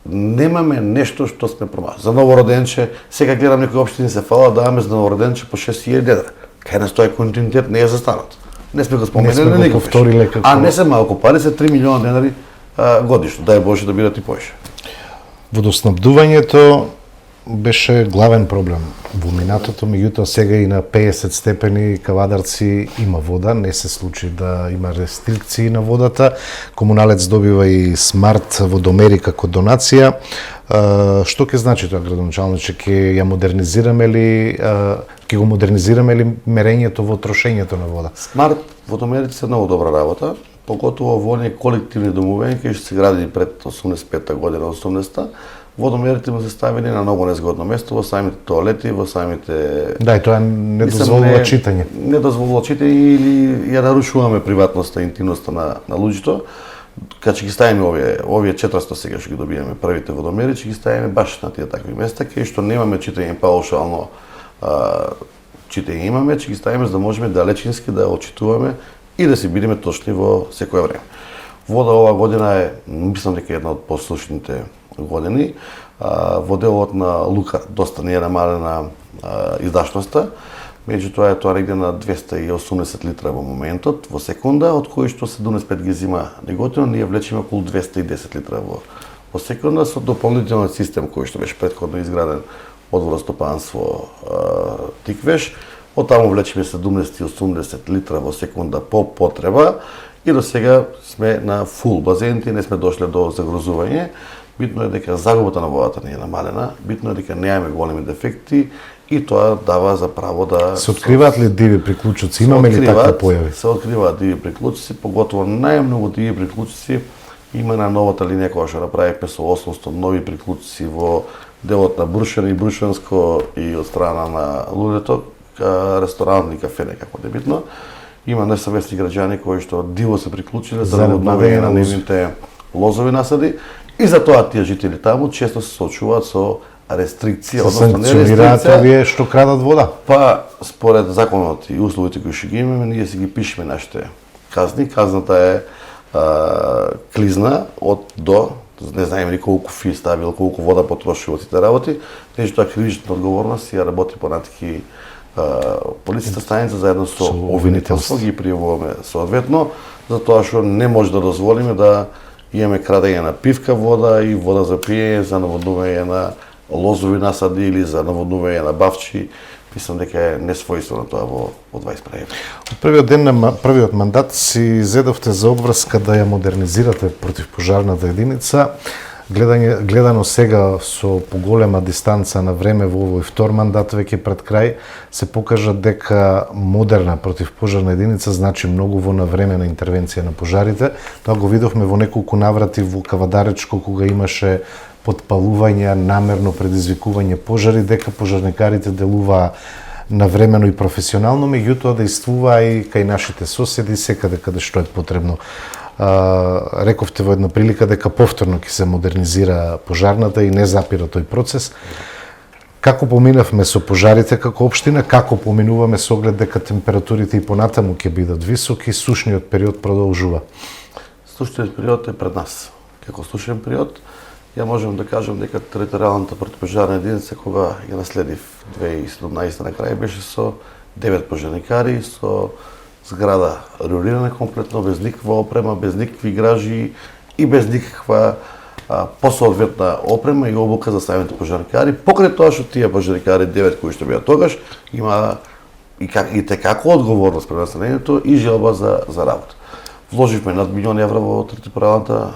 Немаме нешто што сме промашали. За новороденче, сега гледам некои општини се фала, даваме за новороденче по 6.000 денари. Кај нас тој континуитет не е застанат. Не сме го споменали никогаш. Повториле како... Не се малку пари, се 3 милиона денари годишно. Дај Боже да бидат и повеќе. Водоснабдувањето беше главен проблем во минатото, меѓутоа сега и на 50 степени Кавадарци има вода, не се случи да има рестрикции на водата. Комуналец добива и смарт водомери како донација. Што ќе значи тоа, градоначалниче? Ќе ја модернизираме ли, ќе го модернизираме ли мерењето во трошењето на вода? Смарт водомерите се многу добра работа, поготово во оние колективни домовења кои што се градени пред 85-та година, 80-та. Водомерите му се ставени на многу незгодно место, во самите тоалети, во самите... Да, и тоа не дозволува читање. Не дозволува читање или ја нарушуваме приватноста и интимноста на луѓето. Кога ќе ги ставиме овие 400 сега што ги добиваме првите водомери, ќе ги ставиме баш на тие такви места, кај што немаме читање паушално, читање имаме, ќе ги ставиме за да можеме далечински да очитуваме и да си бидеме точни во секое време. Вода оваа година е, мислам дека една од послушните години. Во делот на Лука доста не е намалена издашноста, меѓутоа тоа негде на 280 литра во моментот, во секунда, од кои што 75 ги зима неготино, ние влечеме околу 210 литра во секунда со дополнителен систем кој што беше претходно изграден од водостопанство Тиквеш. Од таму влечеме 70-80 литра во секунда по потреба и до сега сме на фул базените, не сме дошле до загрозување. Битно е дека загубата на водата не е намалена, битно е дека немаме големи дефекти и тоа дава за право да... Се откриваат ли диви приклучоци? Имаме ли такви појави? Се откриваат диви приклучоци, поготово најмногу диви приклучоци има на новата линија која што направивме со 800 нови приклучоци во делот на Брушен и Брушенско и од страна на луѓето, ресторант и кафене, како да е битно. Има несавесни граѓани кои што диво се приклучиле за наводнување на нивните лозови насади и затоа тие жители таму често се соочуваат со рестрикција, односно не рестрикција, овие што крадат вода. Па според законот и условите кои што ги имаме, ние си ги пишеме нашите казни. Казната е клизна од до, не знаеме ни колку фи ставил, колку вода потрошил од тите работи, тоа кривичната одговорност ја работи понатаки полицијата станица заедно со обвинителство ги пријавуваме соодветно, затоа што не може да дозволиме да имаме крадење на пивка вода и вода за пиење, за наводнување на лозови насади или за наводнување на бавчи. Мислам дека е несвојствено тоа во 21. Од првиот ден на првиот мандат си зедовте за обврска да ја модернизирате противпожарната единица. Гледано сега со поголема дистанца на време во овој втор мандат веќе пред крај, се покажа дека модерна противпожарна единица значи многу во навремена интервенција на пожарите. Тоа го видовме во неколку наврати во Кавадаречко, кога имаше подпалување, намерно предизвикување пожари, дека пожарникарите делуваа навремено и професионално, меѓутоа действуваа и кај нашите соседи секаде каде што е потребно. Рековте во една прилика дека повторно ќе се модернизира пожарната и не запира тој процес. Како поминавме со пожарите како општина, како поминуваме со оглед дека температурите и понатаму ќе бидат високи, сушниот период продолжува? Сушниот период е пред нас. Како сушен период, ја можам да кажам дека територијалната противпожарна единица кога ја наследив 2017 на крај беше со 9 пожарникари, со зграда рулирана комплетно, без никаква опрема, без никакви гражи и без никаква посоодветна опрема и обука за самите пожарникари. Покрај тоа што тие пожарникари 9 кои што беа тогаш има и текако одговорност пред населението и желба за работа. Вложивме над милион евра во територијалната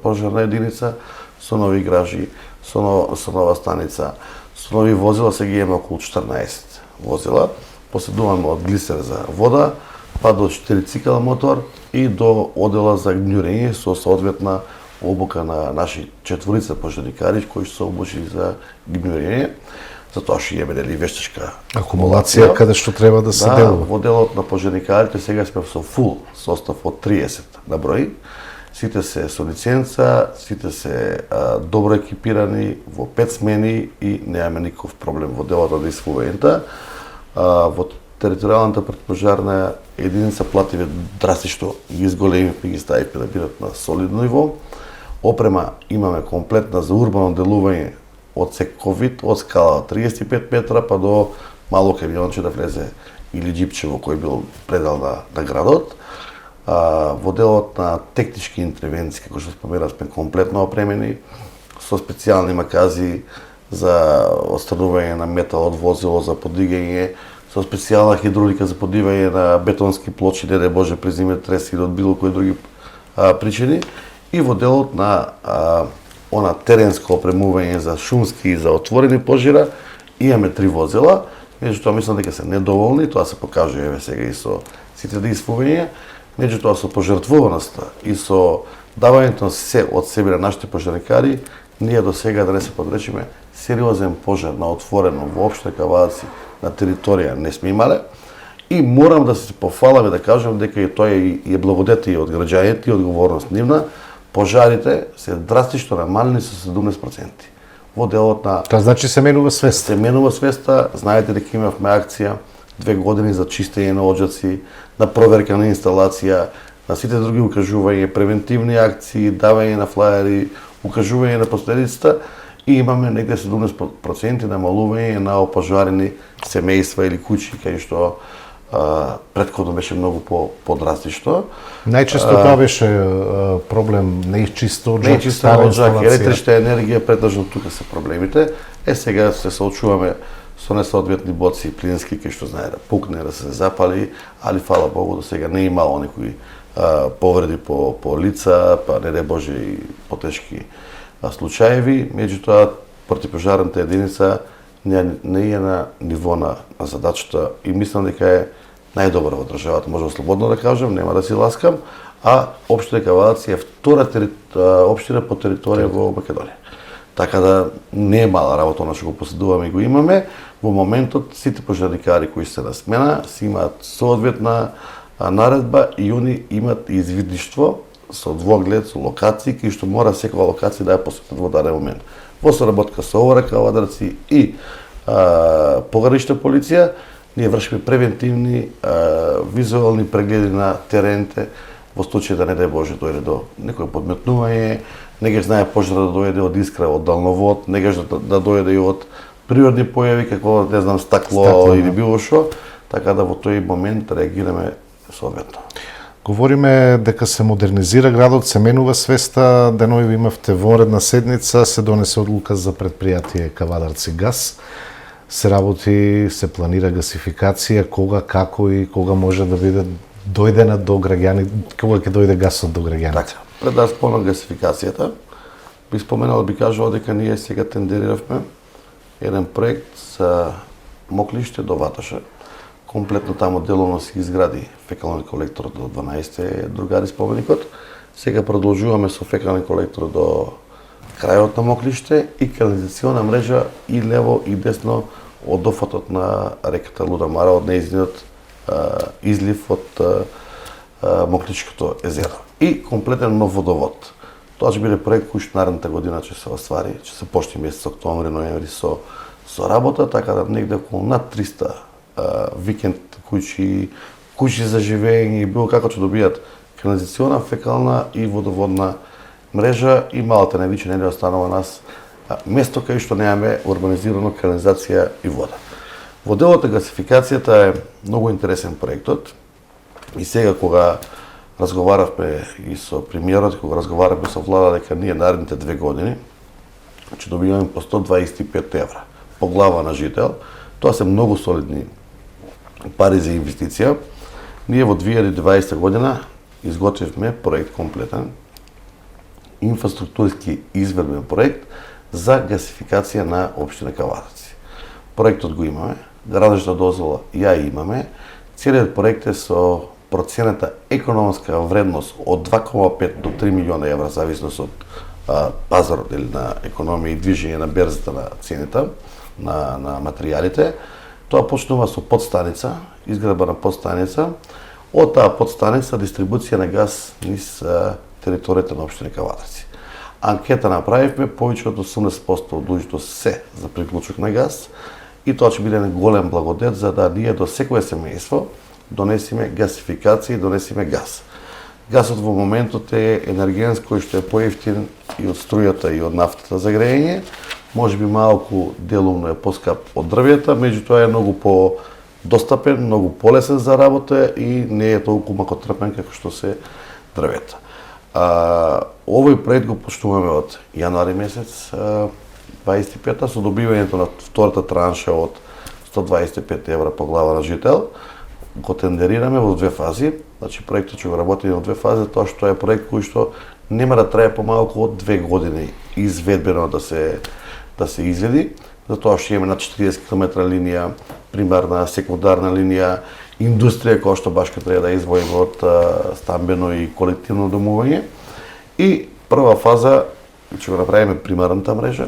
пожарна единица со нови гражи, со нова станица, со нови возила, сега имаме околу 14 возила. Поседуваме од глисер за вода, па до 4 цикла мотор и до одела за гњурење со соодветна обука на наши 4 пожарникари кои се обучени за гњурење. Затоа што имаме нели вештачка акумулација каде што треба да се делува. Во делот на пожарникарите сега сме со фул состав од 30 на број. Сите се со лиценца, сите се добро екипирани во 5 смени и немаме никаков проблем во делот на действувањето. Во територијалната противпожарна единица плативе драстично ги изголемивме, ги ставивме да бидат на солидно ниво. Опрема имаме комплетна за урбано делување од секој вид, од скала 35 метра па до мало камионче да влезе или джипче во кој бил предал на градот. Во делот на технички интервенции, како што споменав, сме комплетно опремени со специјални макази за отстранување на метал од возило, за подигање, со специјална хидравлика за подивање на бетонски плочи, не Боже при зиме треси или од било кои други причини, и во делот на она теренско опремување за шумски и за отворени пожара имаме 3 возила. Меѓутоа мислам дека се недоволни, тоа се покажува еве сега и со сите действувања. Меѓутоа со пожртвуваноста и со давањето на се од себе на нашите пожарникари, ние до сега, да не се подречиме, сериозен пожар на отворено во општина Кавадаци на територија не сме имале. И морам да се пофалам и да кажам дека и тоа е благодет и од граѓаните и одговорност нивна. Пожарите се драстично намалени со 17%. Во делот на... Тоа значи се менува свеста. Се менува свеста, знаете дека имавме акција 2 години за чистење на оџаци, на проверка на инсталација, на сите други укажувања, превентивни акции, давање на флаери, укажување на последицата и имаме негде 17% намалување на опожарени семејства или куќи, кај што претходно беше многу подрастично. Најчесто тоа беше проблем неичисто оџак, Неичиста оџак, електрична енергија, претежно тука се проблемите. Сега се соочуваме со несоодветни боци плински, кај што знае да пукне, да се запали, али фала Богу до сега не имало некои повреди по лица, па не Боже и потешки случаеви. Меѓутоа противпожарната единица не е на ниво на задачата и мислам дека е најдобра во државата, можам слободно да кажам, нема да си ласкам, а општина Кавадаци е втора општина по територија во Македонија. Така да не е мала работа она што го поседуваме и го имаме. Во моментот сите пожарникари кои се на смена си имаат соодветна наредба и они имаат извидништво со двоглед, со локации, кои што мора секоја локација да ја посетат во даден момент. Во соработка со ОВР Кавадарци и погранична полиција, ние вршиме превентивни визуелни прегледи на терените во случај да не дај Боже дојде до некој подметнување, негаш знае пожар да дојде од искра, од далновод, негаш да дојде и од природни појави, како не знам стакло или било што, така да во тој момент реагираме соодветно. Говориме дека се модернизира градот, се менува свеста, денови имавте вонредна седница, се донесе одлука за предпријатие Кавадарци газ. Се работи, се планира гасификација, кога, како и кога може да биде дојдена до граѓани, кога ќе дојде гасот до граѓаните. Така, пред да спомнам гасификацијата, би споменал, би кажал дека ние сега тендериравме еден проект за Моклиште до Ваташа. Комплетно тамо деловно се изгради фекален колектор до 12 другари споменикот. Сега продолжуваме со фекален колектор до крајот на Моклиште и канализациона мрежа и лево и десно од дофатот на реката Луда Мара, од нејзиниот излив од Моклишкото езеро. И комплетен нов водовод. Тоа ќе биде проект кој што наредната година ќе се оствари, ќе се почне месец октомври, ноември со работа, така да негде околу над 300 викенд куќи за живење и било како ќе добијат канализациона, фекална и водоводна мрежа и малата невиче не останува нас место кај што немаме урбанизирано канализација и вода. Во делот на гасификацијата е многу интересен проектот и сега кога разговаравме и со премиерот, кога разговаравме со влада дека ние наредните 2 години ќе добиваме по 125 евра по глава на жител, тоа се многу солидни пари за инвестиција. Ние во 2020 година изготвивме проект комплетен, инфраструктурски изведбен проект за гасификација на општина Кавадаци. Проектот го имаме, градежна дозвола ја имаме, целиот проект е со процената економска вредност од 2,5 до 3 милиона евра, зависност од пазарот или на економија и движење на берзата на цените на материјалите. Тоа почнува со подстаница, изградба на подстаница. Од таа подстаница дистрибуција на газ низ територијата на општина Кавадаци. Анкета направивме, повеќе од 80% од луѓето се за приклучок на газ и тоа ќе биде голем благодет за да ние до секое семејство донесиме гасификација и донесиме газ. Газот во моментот е енергиен кој што е поевтин и од струјата и од нафтата за грејење. Може би малку делумно е поскап од дрвјата, меѓутоа е многу достапен, многу полесен за работа и не е толку макотрпен како што се дрвета. Овој проект го почнуваме од јануари месец 25-та со добивањето на втората транша од 125 евра по глава на жител. Го тендерираме во две фази. Значи проектот ќе го работиме во две фази, тоа што е проект кој што нема да трае помалку од 2 години изведбено да се изведи, затоа што имаме на 40 км линија, примарна, секундарна линија, индустрија која што баш треба да извоиме од стамбено и колективно домување. И прва фаза ќе го направиме примарната мрежа,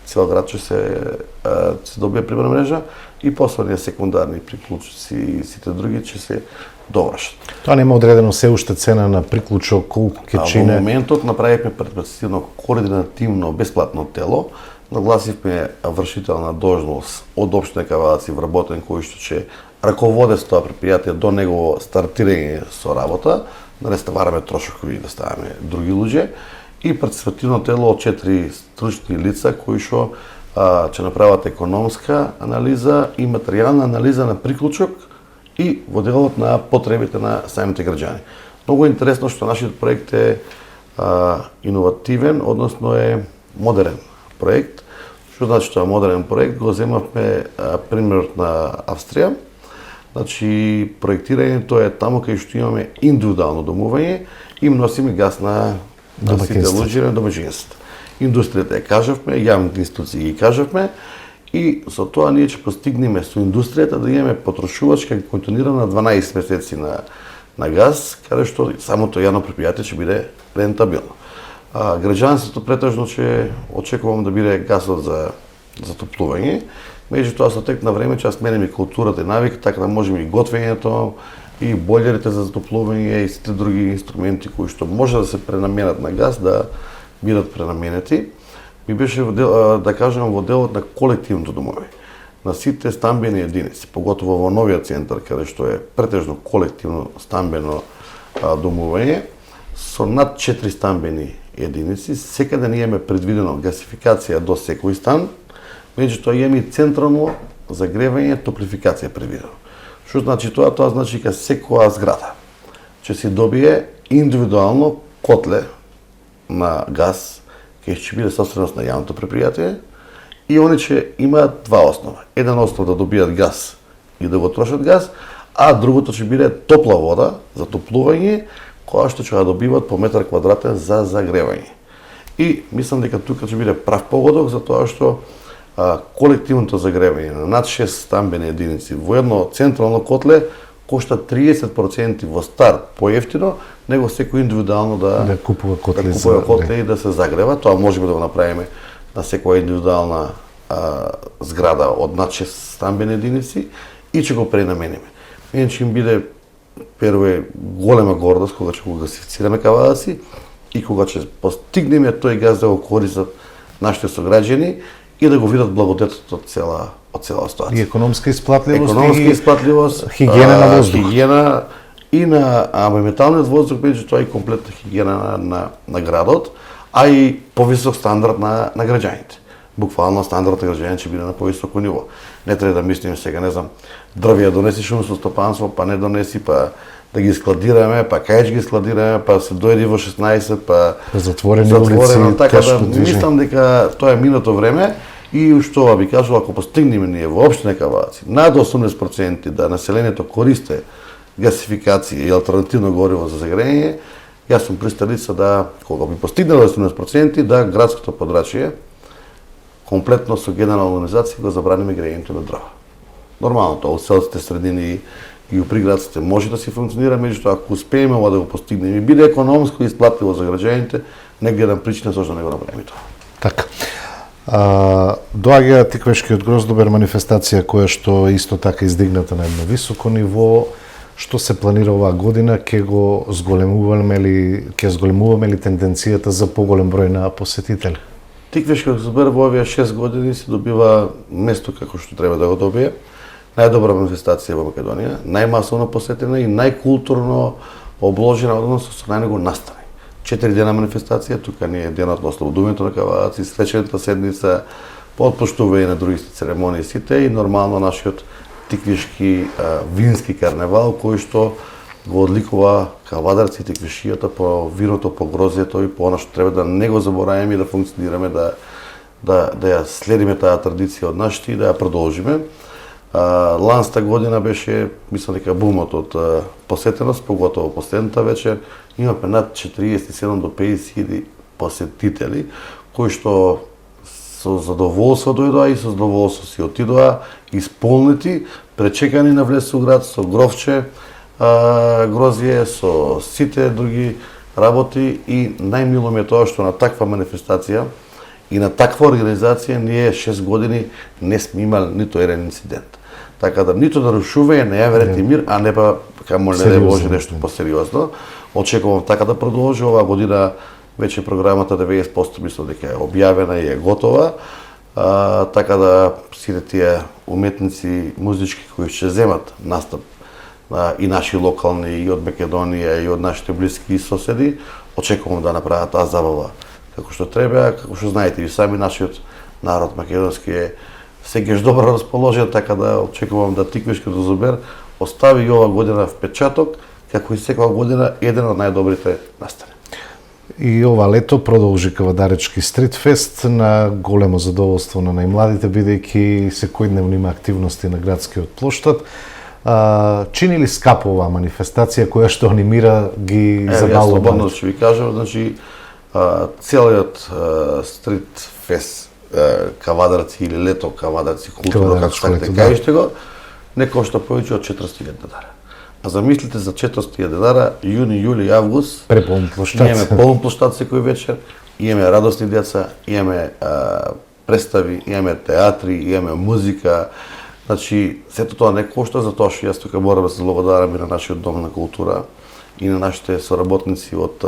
цел град ќе се добие примарна мрежа и после секундарни приклучоци и сите други ќе се довршат. Тоа нема одредено се уште цена на приклучок, колку ќе чине? Во моментот направивме предпоставено координативно бесплатно тело, нагласивме вршител на должност од општина Кавадаци вработен кој што ќе раководе со тоа предпријатие до негово стартирање со работа, да не ставараме трошокови и да ставаме други луѓе, и предпоставено тело од 4 стручни лица кои што ќе направат економска анализа и материјална анализа на приклучок и во делот на потребите на самите граѓани. Многу интересно што нашиот проект е иновативен, односно е модерен проект. Што значи тоа модерен проект? Го земавме примерот на Австрија. Значи проектирањето е таму кај што имаме индивидуално домување и носиме газ на сите луѓе на домаќинствата. Индустријата ја кажавме, јавните институции ги кажавме и со тоа ние ќе постигнеме со индустријата да имаме потрошувачка континуирана 12 месеци на газ, каде што самото јавно предпријатие ќе биде рентабилно. Граѓанството претежно ќе очекувам да биде газот за затоплување, меѓутоа со тек на време ќе смениме културата и навик, така да можеме и готвењето, и бојлерите за затоплување и сите други инструменти кои што може да се пренаменат на газ да бидат пренаменети. Ми беше да кажам во делот на колективното домове, на сите стамбени единици, поготово во новиот центар каде што е претежно колективно стамбено домување, со над 4 стамбени единици, секаде ние имаме предвидено гасификација до секој стан, меѓутоа имаме и централно загревање, топлификација предвидено. Што значи тоа? Тоа значи дека секоја зграда ќе си добие индивидуално котле на газ, кај ќе биде собственост на јавното предпријатие, и они ќе имаат два основа. Еден основ да добијат газ и да го трошат газ, а другото ќе биде топла вода за топлување, која што ќе ја добиват по метар квадратен за загревање. И мислам дека тука ќе биде прав погодок за тоа што колективното загревање на над 6 стамбени единици во едно централно котле кошта 30% во старт поевтино, него секој индивидуално да купува котле, и да се загрева. Тоа можеме да го направиме на секоја индивидуална зграда од над 6 стамбени единици и ќе го пренамениме. Мене ќе им биде прво голема гордост кога ќе го гасифицираме Кавадаци и кога ќе постигнеме тој газ да го користат нашите сограѓани и да го видат благодетот од цела ситуација. И економска исплатливост, хигиена на воздух. Хигиена и на амбиенталниот воздух, меѓутоа и комплетна хигиена на градот, а и повисок стандард на граѓаните. Буквално стандардот на граѓаните ќе биде на повисоко ниво. Не треба да мислиме сега, не знам, дрвја донеси шумско стопанство, па не донеси, па да ги складираме, па кај ќе ги складираме, па се дојде во 16, па затворени улици, така да мислам дека тоа е минато време и што би кажал, ако постигнеме ние во општина Кавадаци над 80% да населението користе гасификација и алтернативно гориво за загрејање, јас сум присталица да, кога би постигнало 80%, да градското подрачје комплетно со генерална организација го забраниме грејењето на дрва. Нормално тоа во селските средини и у приградските може да се функционира, меѓутоа ако успееме ова да го постигнеме и биде економско и исплатливо за граѓаните, не гледам причина зашто да не го направиме тоа. Така. Доаѓа Тиквешкиот Гроздобер, манифестација која што исто така издигната на едно високо ниво. Што се планира оваа година? Ќе зголемуваме ли тенденцијата за поголем број на посетители? Тиквешкиот Гроздобер во овие 6 години се добива место како што треба да го добие. Најдобра манифестација во Македонија, најмасовно посетена и најкултурно обложена, односно со најмногу настани. 4 дена манифестација, тука ни е денот на ослободувањето на Кавадаци, свечената седница, потпоштување на другите церемонии сите и нормално нашиот тиквишки вински карневал кој што го одликува Кавадарци и тиквишијата по виното, по грозјето и по она што треба да не го забораваме и да функционираме, да ја следиме таа традиција од нашите и да ја продолжиме. Ланста година беше, мислам дека бумот од посетеност, поготово последната вечер, имаме над 47 до 50.000 посетители, кои што со задоволство дојдоа и со задоволство си отидоа, исполнети, пречекани на влез у град со гровче, грозје, со сите други работи и најмило ми е тоа што на таква манифестација и на таква организација ние 6 години не сме имали ниту еден инцидент. Така да ниту нарушување, не ја верете мир, а не па камо не да може нешто посериозно. Очекувам така да продолжи оваа година. Веќе програмата 90% мислам дека е објавена и е готова. Така да сите тие уметници музички кои ќе земат настап и наши локални и од Македонија и од нашите блиски соседи, очекувам да направат таа забава како што треба, како што знаете и сами нашиот народ македонски е секогаш добро расположен, така да очекувам да Тиквишкиот зубер остави и ова година впечаток, како и секоја година еден од најдобрите настани. И ова лето продолжи Кавадаречки стрит фест на големо задоволство на најмладите, бидејќи секојдневно има активности на градскиот плоштад. Чини ли скапо оваа манифестација која што анимира ги забавува? Јас слободно ќе ви кажам, значи целиот стрит фест Кавадарци или лето Кавадарци култура, како сакате кажете го, не кошта повеќе од 400.000 денара. А замислите за 400.000 денара, јуни, јули, август, преполн плоштад. Имаме полн плоштад секој вечер, имаме радосни деца, имаме представи, имаме театри, имаме музика. Значи, сето тоа не кошта, затоа што јас тука морам да се благодарам и на нашиот дом на култура и на нашите соработници од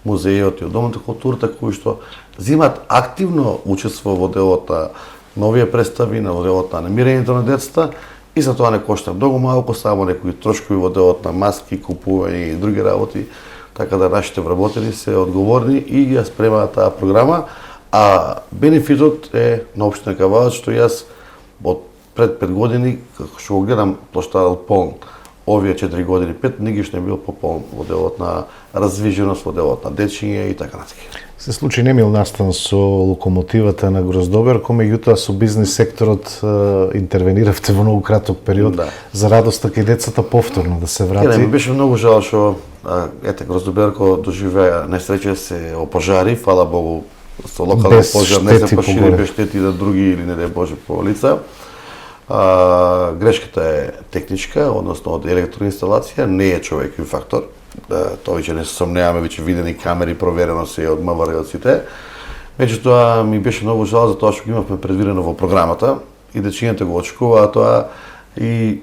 музејот и од домот на културата кои што земат активно учество во делот на новија представи, на делот на намирањето на децата. И за тоа не кошта многу малку, само некои трошкови во делот на маски, купување и други работи, така да нашите вработени се одговорни и ја спремаат таа програма, а бенефитот е на општина Кавадац, што јас од пред 5 години, како што го гледам плоштадот полн, овие 4 години, 5, нигиш не бил пополн во делот на развиженост, во делот на дечиње и така натаму. Се случи немил настан со локомотивата на Гроздоберко, меѓутоа со бизнис секторот интервениравте во многу краток период, за радост така и децата повторно да се врати. Ми беше многу жал што Гроздоберко доживеа несреќа, се опожари, фала Богу, со локален пожар не се пошири без штети на други или не дај Боже по лица. Грешката е техничка, односно од електроинсталација, не е човекови фактор. Тоа веќе не се сомневаме, веќе видени камери, проверено се од МВР и од сите. Меѓутоа ми беше многу жал за тоа што го имавме предвидено во програмата и дечињата го очекуваа тоа и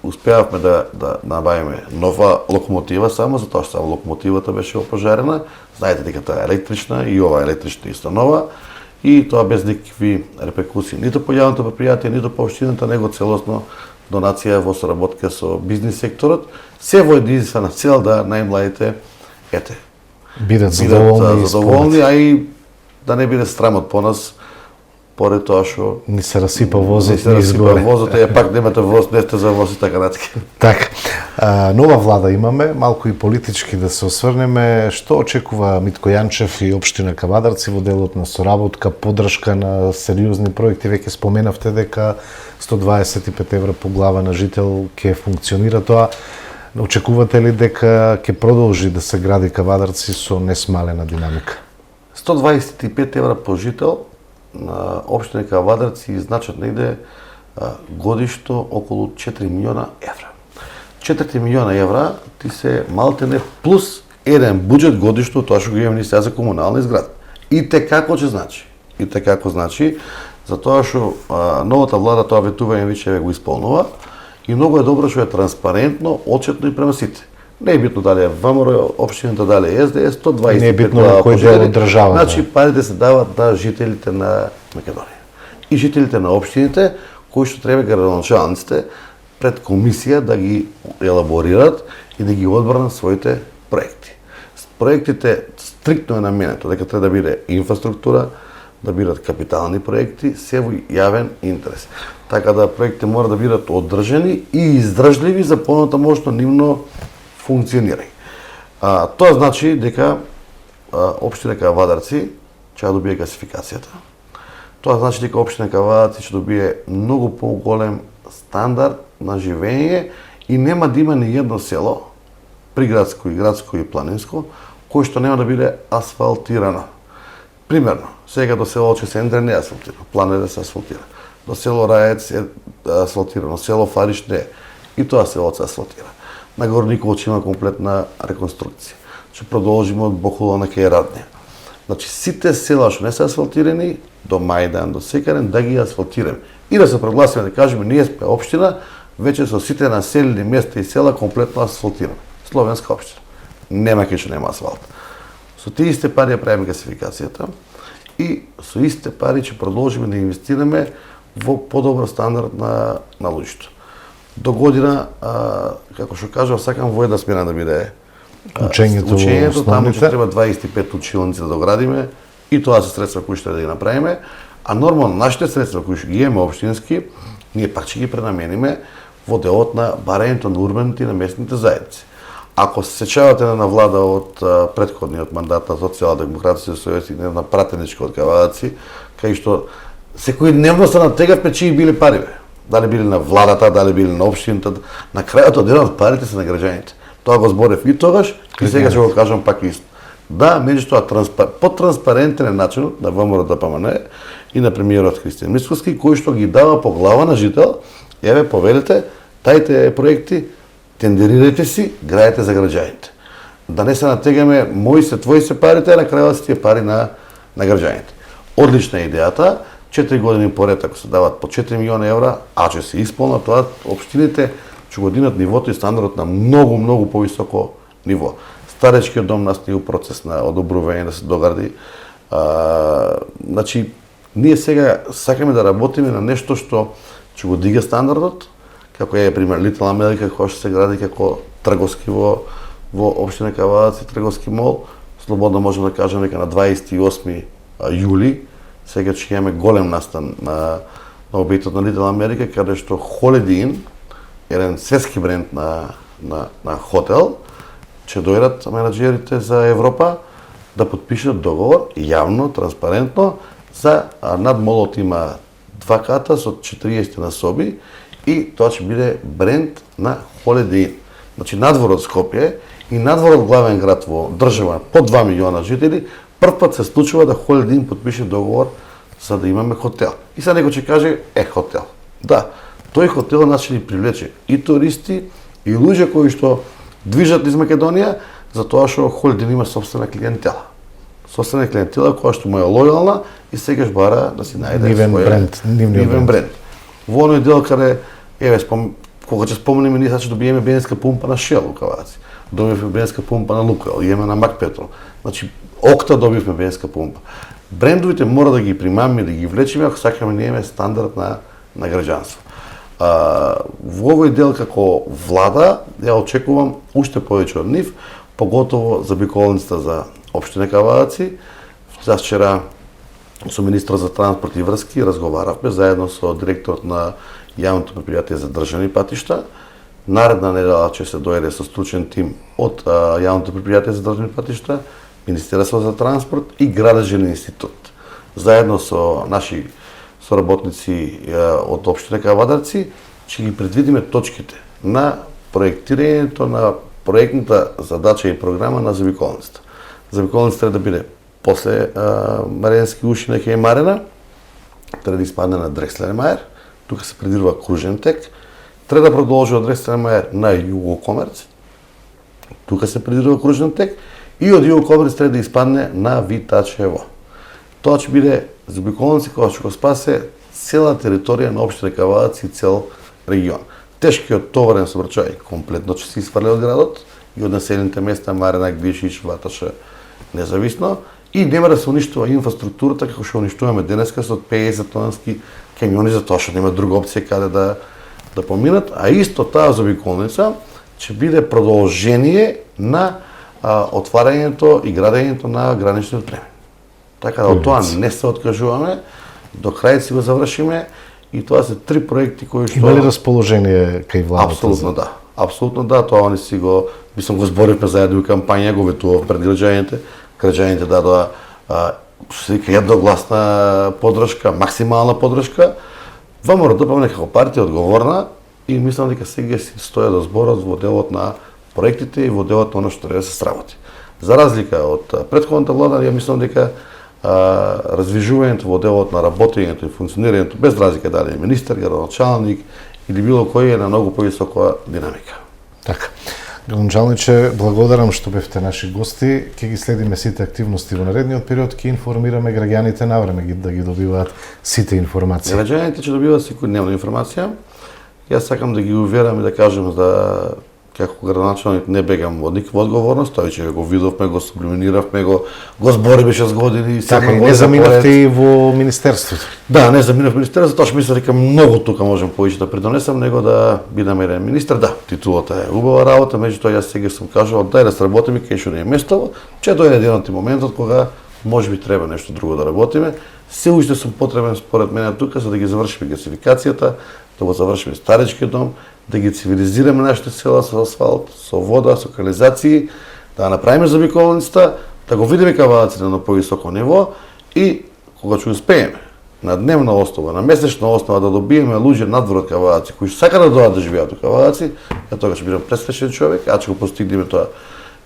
успеавме да набавиме нова локомотива само затоа што локомотивата беше опожарена. Знаете дека таа е електрична и ова електрична исто нова. И тоа без никакви реперкусии, ниту по јавното предпријатие, ниту по општината, него целосно донација во соработка со бизнис секторот, се во единствена цел да најмладите бидат задоволни, а и да не биде срамот по нас, поред тоа што ни се расипа возот, ни изгоре. Возот е пак немате воз, не сте за воз и така натаму. Така. Нова влада имаме, малку и политички да се осврнеме. Што очекува Митко Јанчев и општина Кавадарци во делот на соработка, поддршка на сериозни проекти? Веќе споменавте дека 125 евра по глава на жител ќе функционира тоа. Очекувате ли дека ќе продолжи да се гради Кавадарци со несмалена динамика? 125 евра по жител на општина Кавадарци значат негде годишно околу 4 милиона евра. 4 милиона евра ти се малтене плюс еден буџет годишно тоа што го имаме сега за комунална изграда. И те како ќе значи? И те како значи? Затоа што новата влада тоа ветување веќе го исполнува и многу е добро што е транспарентно, отчетно и према сите. Не е битно дали е ВМРО, општината дали е СДС, 125 не е битно на кој дел од државата. Значи парите се дават на жителите на Македонија. И жителите на општините кои што треба градоначалниците пред комисија да ги елаборират и да ги одбранат своите проекти. Проектите стриктно е наменето дека треба да биде инфраструктура, да бидат капитални проекти, се во јавен интерес. Така да проектите мора да бидат одржани и издржливи за понатамошно нивно функционирање. Тоа значи дека општина Кавадарци ќе добие гасификацијата. Тоа значи дека општина Кавадарци ќе добие многу поголем стандард на живење и нема да има ни едно село, приградско, градско и планинско, кој што нема да биде асфалтирано. Примерно, сега до село Чесендре не е асфалтирано, планира да се асфалтира. До село Раец е асфалтирано, село Фариш не е. И тоа село се асфалтира. На Горниково ќе има комплетна реконструкција. Ќе продолжиме од Бохула на кај Раднија. Значи, сите села што не се асфалтирани, до Мајдан, до Секарен, да ги асфалтираме. И да се прогласиме, да кажеме, ние сме општина, веќе со сите населени места и села комплетно асфалтираме. Словенска општина. Нема кај што нема асфалт. Со тие исти пари ја правиме гасификацијата и со истите пари ќе продолжиме да инвестираме во подобар стандард на луѓето. До година, како што кажав, сакам во една смена да биде учењето таму ќе треба 25 училници да доградиме и тоа се средства кои што да ги направиме, а нормално нашите средства кои што ги имаме општински, ние пак ќе ги пренамениме во делот на барањето на урбаните и на местните заедници. Ако се сеќавате на влада од претходниот мандат на Социјалдемократска сојуз и на пратеничка од Кавадарци, кај што секојдневно се натегавме чии биле пари. Дали били на владата, дали били на општината, на крајот од еден од парите се на граѓаните. Тоа го зборев и тогаш, и сега ќе го кажам пак исто. Да, меѓутоа по транспарентен начин на ВМРО ДПМН и на премиерот Христијан Мицкоски, кој што ги дава по глава на жител, еве повелете, тајте проекти, тендерирајте си, грајете за граѓаните. Да не се натегаме мои се, твои се парите, а на крајот се тие пари на граѓаните. Одлична е идејата, 4 години поред ако се дават по 4 милиони евра, а ќе се исполнат тоа, општините ќе го дигнат нивото и стандардот на многу повисоко ниво. Старечкиот дом настани у процес на одобрување да се догради. Значи, ние сега сакаме да работиме на нешто што ќе го дига стандардот, како е пример Литл Америка, кој што се гради како трговски во општина Кавадарци, трговски мол. Слободно можеме да кажеме дека на 28 јули сега ќе имаме голем настан на објектот на Литл Америка, каде што Holiday Inn, еден светски бренд на хотел, ќе дојдат менаџерите за Европа да подпишат договор јавно, транспарентно, за над молот има 2 ката со 40 на соби и тоа ќе биде бренд на Holiday Inn. Значи надвор од Скопје и надвор од главен град во држава по 2 милиона жители, прв пат се случува да Holiday Inn подпише договор за да имаме хотел. И сега некој ќе каже, хотел. Да, тој хотел значи ни привлече и туристи, и луѓе кои што движат низ Македонија, затоа што Holiday Inn има собствена клиентела. Собствена клиентела која што му е лојална и сегаш бара да си најде нивен бренд. Во оној дел каде, кога ќе спомнеме, ние ќе добиеме бензинска пумпа на Shell у Кавадарци. Добивме бензинска пумпа на Лукойл, имаме на Макпетрол. Значи, Окта добивме бензинска пумпа. Брендовите мора да ги примаме, да ги влечеме, ако сакаме да имаме стандард на граѓанство. Во овој дел како влада, ја очекувам уште повеќе од нив, поготово за обиколницата за општина Кавадарци. Вчера со министрот за транспорт и врски разговаравме заедно со директорот на јавното предпријатие за државни патишта. Наредна недела ќе се дојде со стручен тим од јавното предпријатие за државни патишта, Министерство за транспорт и Градежен институт. Заедно со наши соработници од општина Кавадарци ќе ги предвидиме точките на проектирањето на проектната задача и програма на заобиколницата. Заобиколницата треба да биде после Маренски уши на кај Марена, треба да испадне на Дрекслер-Мајер, тука се предвидува кружен тек, треба да продолжи од Дрекслер-Мајер на Југокомерц, тука се предвидува кружен тек, и од Југокомерц треба да испадне на Витачево. Тоа ќе биде заобиколница која ќе го спасе цела територија на општина Кавадарци и цел регион. Тешкиот товарен сообраќај комплетно ќе се исфрле од градот и од населените места Марена, Гвишич, Ваташа, независно, и нема да се уништува инфраструктурата како што уништуваме денеска со 50 тонски камиони, затоа што нема друга опција каде да поминат, а исто таа заобиколница ќе биде продолжение на отварањето и градењето на граничниот премин. Така да од тоа не се откажуваме, до крај си го завршиме и тоа се 3 проекти кои што Има ли расположение кај владата? Апсолутно да. Апсолутно да, тоа они си го мислам го зборивме заедно и кампања, го ветував пред граѓаните. Граѓаните дадоа што се вика едногласна поддршка, максимална поддршка. ВМРО како партија одговорна и мислам дека сега си стоја да зборат во делот на проектите и во делот на оно што треба да се сработи. За разлика од претходната влада, ја мислам дека развижувањето во делот на работењето и функционирањето без разлика дали е министер, градоначалник или било кој е на многу повисока динамика. Така. Градоначалниче, благодарам што бевте наши гости. Ќе ги следиме сите активности во наредниот период, ќе информираме граѓаните навреме да ги добиваат сите информации. Граѓаните ќе добиваат секојдневна информација. Јас сакам да ги уверам и да кажам да како градоначалник не бегам од никаква одговорност, тој че го видовме, го сублиминиравме, го збориме 6 години. Така, и не заминавте и во Министерството. Да, не заминав во Министерството, тоа што мислам дека многу тука можам повеќе да придонесам, него да бидам еден министер. Да, титулата е убава работа, меѓутоа јас сега сум кажал, дај да сработиме кај што не е место, че дојде еден моментот кога можеби треба нешто друго да работиме. Се уште сум потребен според мене тука за да ги завршиме гасификацијата, да го завршиме старички дом, да ги цивилизираме нашите села со асфалт, со вода, со канализации, да направиме заобиколницата, да го видиме Кавадаци на повисоко ниво и кога ќе успееме на дневна основа, на месечна основа да добиеме луѓе надвор од Кавадаци кои сакаат да дојдат да живеат во Кавадаци, ја тогаш ќе бидам пресвечен човек, а ќе го постигнеме тоа.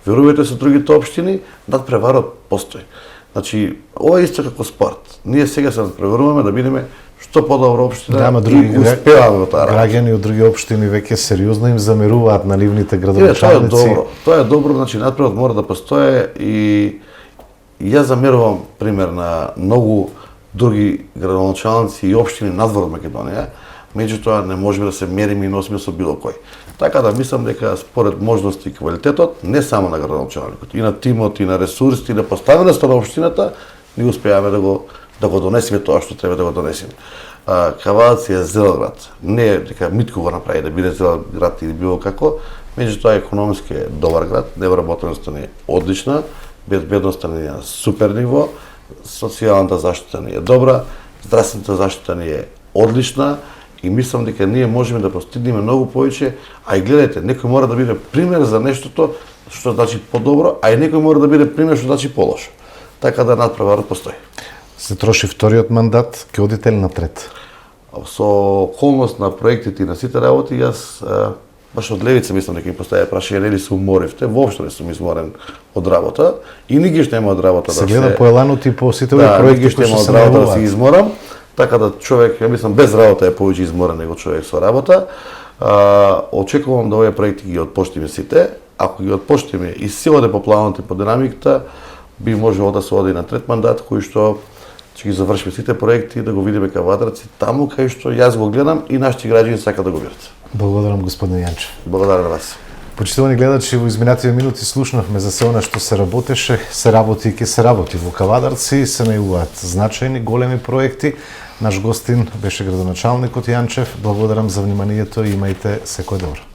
Верувате со другите општини, надпреварот постои. Значи, ова е исто како спорт. Ние сега се надпреваруваме да бидеме што подобро општина, Да, ама други успеваме во таа работа. граѓани од други општини веќе сериозно им замеруваат на нивните Тоа е градоначалници. добро. Тоа е добро, значи надпреварот мора да постои и јас замерувам пример на многу други градоначалници и општини надвор од Македонија, меѓутоа не можеме да се мериме и носиме со било кој. Така да мислам дека според можности и квалитетот, не само на градоначалникот, и на тимот, и на ресурсите, и на поставеността на општината, ние успеаваме да го донесеме тоа што треба да го донесеме. Кавадаци е зелен град. Не е дека Митко го направи да биде зелен град или било како, меѓутоа економски е добар град, невработеноста ни е одлична, безбедноста ни е на супер ниво, социјалната заштита ни е добра, здравствената заштита ни е одлична и мислам дека ние можеме да постигнеме многу повеќе, а и гледате, некој мора да биде пример за нештото што значи подобро, а и некој мора да биде пример што значи полошо. Така да надпреварот постои. Се троши вториот мандат, ќе одите ли на трет? Со околност на проектите и на сите работи, јас баш од левица мислам дека ми поставја прашање, нели се уморивте, воопшто не сум изморен од работа и нигде што нема од работа Се гледа по еланот и по сите овие проекти нигде кои што се од работа да најавуваат. се изморам, така да човек, ја мислам, без работа е повеќе изморен него човек со работа. Очекувам да овие проекти ги отпоштиме сите, ако ги отпоштиме и се оде по планот и по динамиката, би можело да се оди на трет мандат, кој што ќе ги завршиме сите проекти и да го видиме Кавадарци таму кај што јас го гледам и нашите граѓани сакаат да го видат. Благодарам, господин Јанчев. Благодарам на вас. Почитувани гледачи, во изминативе минути слушнавме за се она што се работеше, се работи и ќе се работи во Кавадарци, се најавуваат значајни, големи проекти. Наш гостин беше градоначалникот Јанчев. Благодарам за вниманието и имајте секој добро.